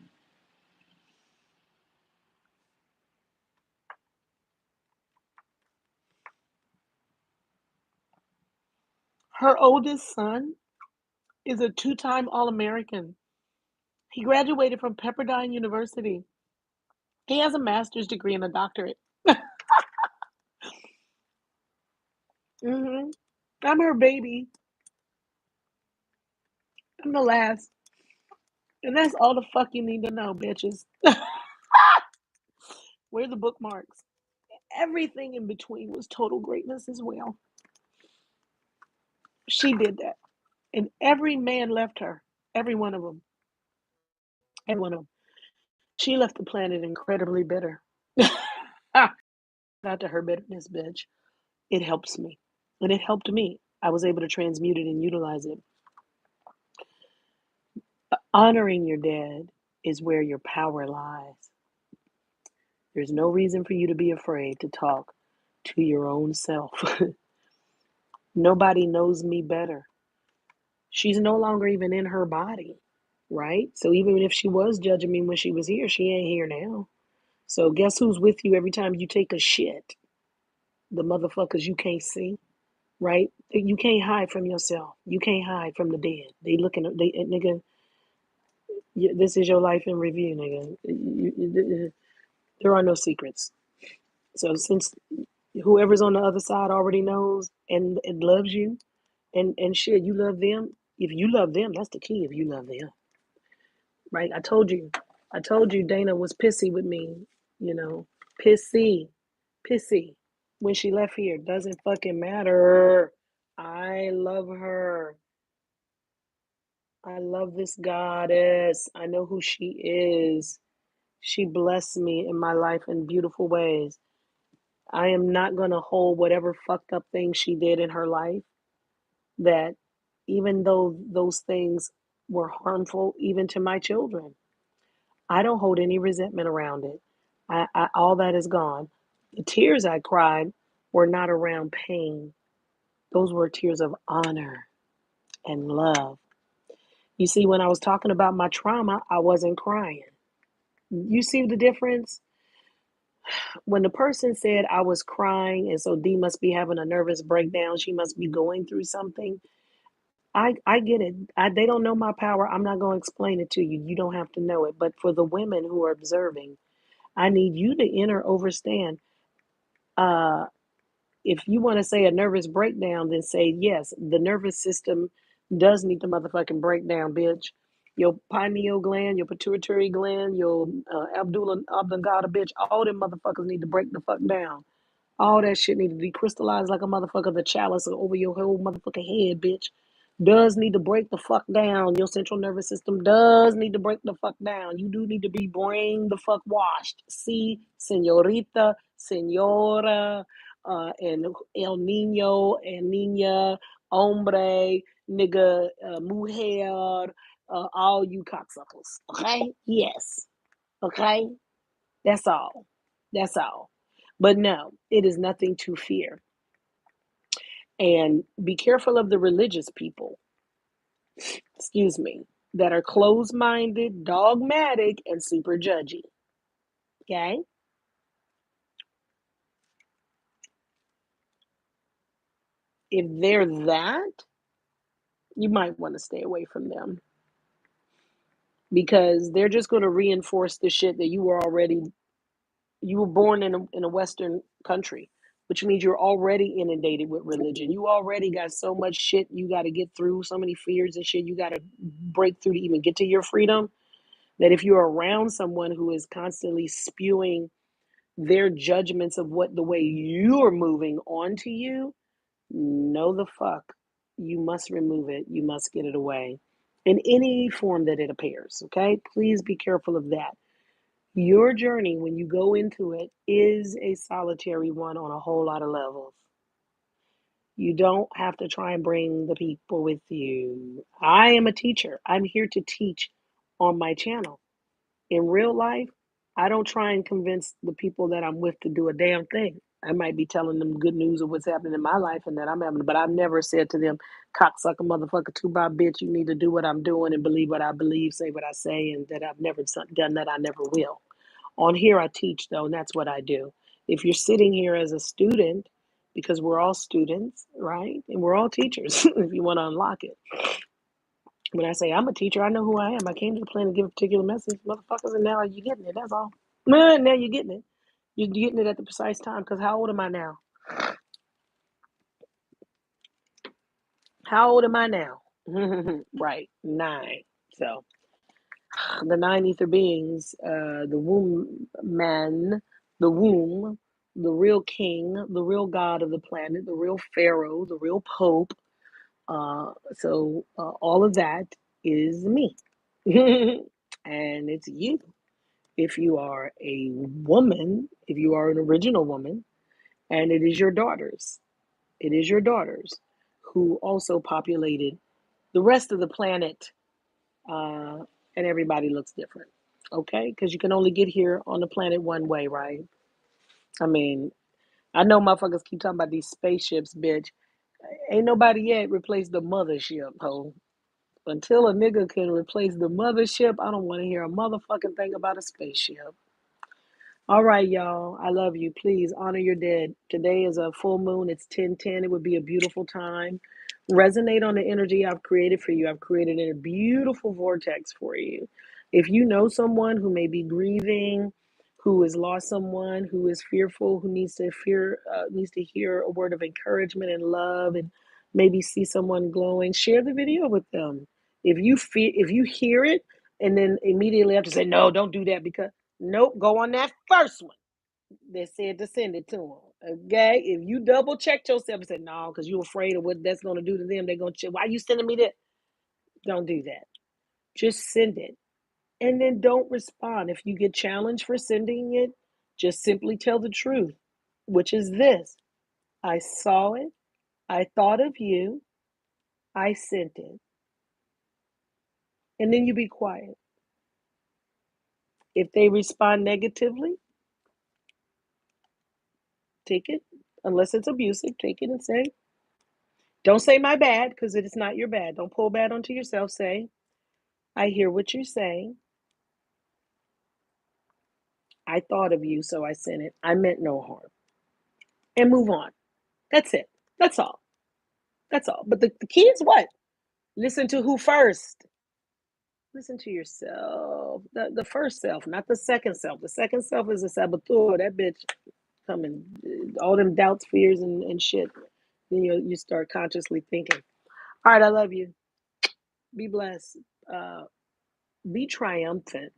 Her oldest son is a two-time All-American. He graduated from Pepperdine University. He has a master's degree and a doctorate. Hmm. I'm her baby. I'm the last. And that's all the fuck you need to know, bitches. Where are the bookmarks? Everything in between was total greatness as well. She did that. And every man left her. Every one of them. Every one of them. She left the planet incredibly bitter. Not to her bitterness, bitch. It helps me. And it helped me. I was able to transmute it and utilize it. Honoring your dead is where your power lies. There's no reason for you to be afraid to talk to your own self. Nobody knows me better. She's no longer even in her body, right? So even if she was judging me when she was here, she ain't here now. So guess who's with you every time you take a shit? The motherfuckers you can't see, right? You can't hide from yourself. You can't hide from the dead. They looking, nigga, this is your life in review, nigga. There are no secrets. So since whoever's on the other side already knows and loves you, and shit, you love them. If you love them, that's the key. If you love them, right? I told you Dana was pissy with me, you know, pissy, pissy. When she left here, doesn't fucking matter. I love her. I love this goddess. I know who she is. She blessed me in my life in beautiful ways. I am not going to hold whatever fucked up things she did in her life, that even though those things were harmful even to my children, I don't hold any resentment around it. All that is gone. The tears I cried were not around pain. Those were tears of honor and love. You see, when I was talking about my trauma, I wasn't crying. You see the difference? When the person said I was crying and so D must be having a nervous breakdown, she must be going through something. I get it. They don't know my power. I'm not going to explain it to you. You don't have to know it. But for the women who are observing, I need you to enter, overstand. Uh, if you want to say a nervous breakdown, then say yes. The nervous system does need to motherfucking break down, bitch. Your pineal gland, your pituitary gland, your Abdullah oblongata, bitch. All them motherfuckers need to break the fuck down. All that shit need to be crystallized like a motherfucker. The chalice over your whole motherfucking head, bitch. Does need to break the fuck down. Your central nervous system does need to break the fuck down. You do need to be brain the fuck washed. See, senorita, senora, and el nino and nina, hombre, nigga, mujer, all you cocksuckers. Okay? Yes. Okay? That's all. That's all. But no, it is nothing to fear. And be careful of the religious people, excuse me, that are closed minded, dogmatic, and super judgy. Okay? If they're that, you might want to stay away from them because they're just going to reinforce the shit that you were born in a Western country, which means you're already inundated with religion. You already got so much shit you got to get through, so many fears and shit you got to break through to even get to your freedom. That if you're around someone who is constantly spewing their judgments of what the way you're moving onto you, know the fuck. You must remove it. You must get it away in any form that it appears. Okay? Please be careful of that. Your journey, when you go into it, is a solitary one on a whole lot of levels. You don't have to try and bring the people with you. I am a teacher. I'm here to teach on my channel. In real life, I don't try and convince the people that I'm with to do a damn thing. I might be telling them good news of what's happening in my life and that I'm having, but I've never said to them, cocksucker, motherfucker, two by bitch, you need to do what I'm doing and believe what I believe, say what I say, and that I've never done that, I never will. On here, I teach, though, and that's what I do. If you're sitting here as a student, because we're all students, right? And we're all teachers, if you want to unlock it. When I say I'm a teacher, I know who I am. I came to the planet to give a particular message, motherfuckers, and now you're getting it. That's all. Now you're getting it. You're getting it at the precise time. Because how old am I now? How old am I now? Right, 9. So the 9 ether beings, the womb man, the womb, the real king, the real god of the planet, the real pharaoh, the real pope. So all of that is me. And it's you. If you are a woman, if you are an original woman, and it is your daughters, it is your daughters who also populated the rest of the planet, uh, and everybody looks different, okay? Because you can only get here on the planet one way, right? I mean, I know motherfuckers keep talking about these spaceships, bitch. Ain't nobody yet replaced the mothership, ho. Until a nigga can replace the mothership, I don't want to hear a motherfucking thing about a spaceship. All right, y'all. I love you. Please honor your dead. Today is a full moon. It's 10:10. It would be a beautiful time. Resonate on the energy I've created for you. I've created a beautiful vortex for you. If you know someone who may be grieving, who has lost someone, who is fearful, who needs to hear a word of encouragement and love, and maybe see someone glowing, share the video with them. If you hear it, and then immediately have to say no, don't do that because nope, go on that first one that said to send it to them. Okay, if you double checked yourself and said no, because you're afraid of what that's going to do to them, they're going to check. Why are you sending me that? Don't do that. Just send it, and then don't respond. If you get challenged for sending it, just simply tell the truth, which is this: I saw it, I thought of you, I sent it, and then you be quiet. If they respond negatively, Take it, unless it's abusive, take it and say, don't say my bad, because it is not your bad. Don't pull bad onto yourself. Say, I hear what you're saying. I thought of you, so I sent it. I meant no harm. And move on. That's it. That's all. That's all. But the key is what? Listen to who first? Listen to yourself. The first self, not the second self. The second self is a saboteur. That bitch coming, all them doubts, fears, and shit. Then you start consciously thinking. All right, I love you. Be blessed. Uh, be triumphant.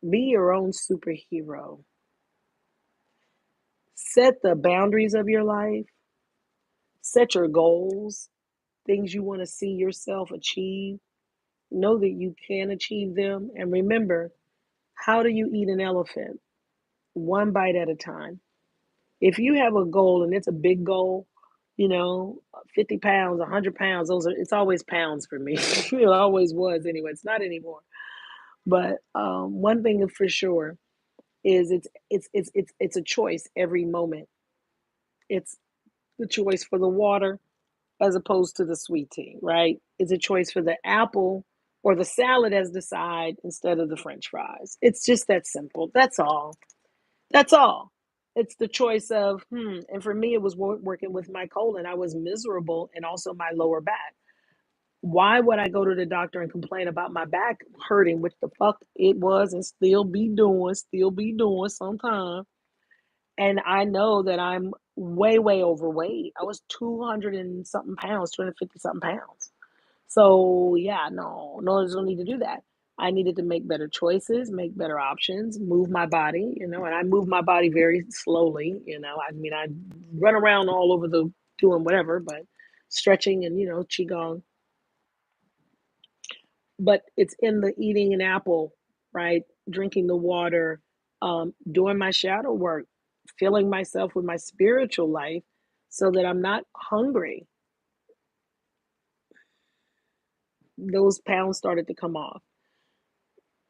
Be your own superhero. Set the boundaries of your life. Set your goals, things you want to see yourself achieve. Know that you can achieve them. And remember, how do you eat an elephant? One bite at a time. If you have a goal and it's a big goal, 50 pounds, 100 pounds, it's always pounds for me. It always was anyway. It's not anymore. But one thing for sure is it's a choice every moment. It's the choice for the water as opposed to the sweet tea, right? It's a choice for the apple or the salad as the side instead of the French fries. It's just that simple. That's all. That's all. It's the choice of, and for me, it was working with my colon. I was miserable and also my lower back. Why would I go to the doctor and complain about my back hurting, which the fuck it was and still be doing sometimes? And I know that I'm way, way overweight. I was 200 and something pounds, 250 something pounds. So yeah, no, there's no need to do that. I needed to make better choices, make better options, move my body, and I move my body very slowly. I mean, I run around all over the doing whatever, but stretching and, qigong. But it's in the eating an apple, right? Drinking the water, doing my shadow work, filling myself with my spiritual life so that I'm not hungry. Those pounds started to come off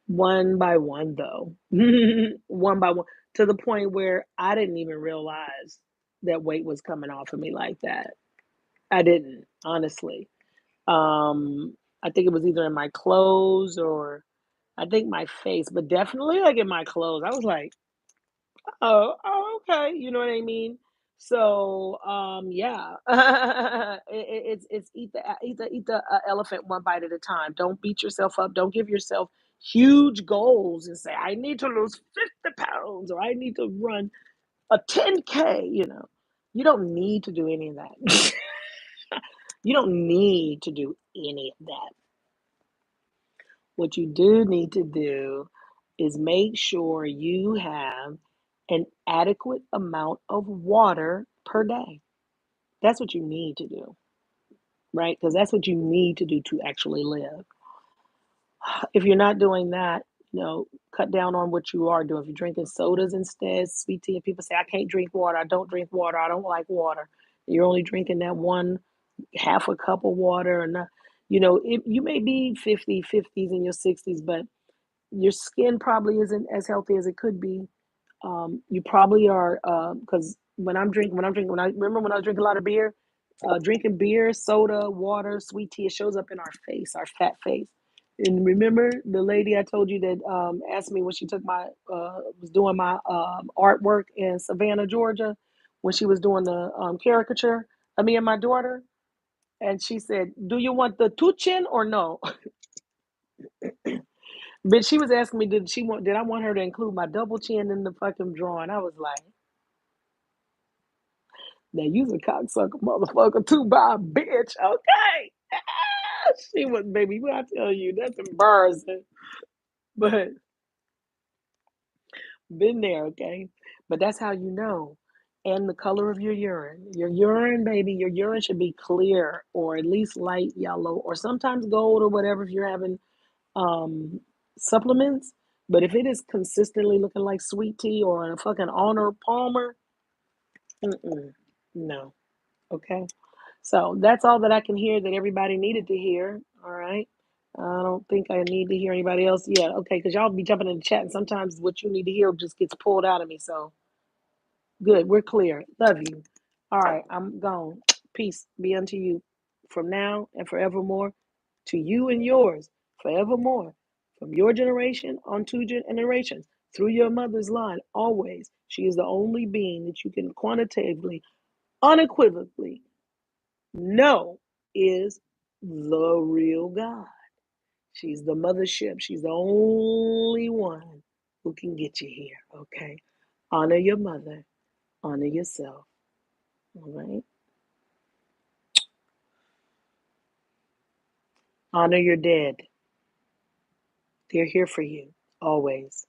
one by one, though, one by one, to the point where I didn't even realize that weight was coming off of me like that. I didn't, honestly. I think it was either in my clothes or I think my face, but definitely like in my clothes. I was like, oh, okay. You know what I mean? So, yeah, it's eat the elephant one bite at a time. Don't beat yourself up. Don't give yourself huge goals and say, I need to lose 50 pounds or I need to run a 10K. You don't need to do any of that. You don't need to do any of that. What you do need to do is make sure you have an adequate amount of water per day. That's what you need to do, right? Because that's what you need to do to actually live. If you're not doing that, cut down on what you are doing. If you're drinking sodas instead, sweet tea, and people say, I can't drink water, I don't drink water, I don't like water. You're only drinking that one half a cup of water, and not, you may be 50s in your 60s, but your skin probably isn't as healthy as it could be. You probably are because when I remember when I was drinking a lot of beer, drinking beer, soda, water, sweet tea, it shows up in our face, our fat face. And remember the lady I told you that asked me when she took my was doing my artwork in Savannah, Georgia, when she was doing the caricature of me and my daughter, and she said, "Do you want the two chin or no?" But she was asking me, did I want her to include my double chin in the fucking drawing? I was like, now you's a cocksucker motherfucker too, by a bitch, okay? She was, baby, what I tell you, that's embarrassing. But been there, okay? But that's how you know. And the color of your urine. Your urine, baby, your urine should be clear or at least light yellow or sometimes gold or whatever if you're having um, supplements. But if it is consistently looking like sweet tea or a fucking Honor Palmer, no. Okay. So that's all that I can hear that everybody needed to hear. All right. I don't think I need to hear anybody else. Yeah. Okay. Because y'all be jumping in the chat, and sometimes what you need to hear just gets pulled out of me. So Good. We're clear. Love you. All right. I'm gone. Peace be unto you from now and forevermore, to you and yours forevermore, from your generation on two generations, through your mother's line, always. She is the only being that you can quantitatively, unequivocally know is the real God. She's the mothership. She's the only one who can get you here. Okay. Honor your mother, honor yourself. All right. Honor your dead. They're here for you always.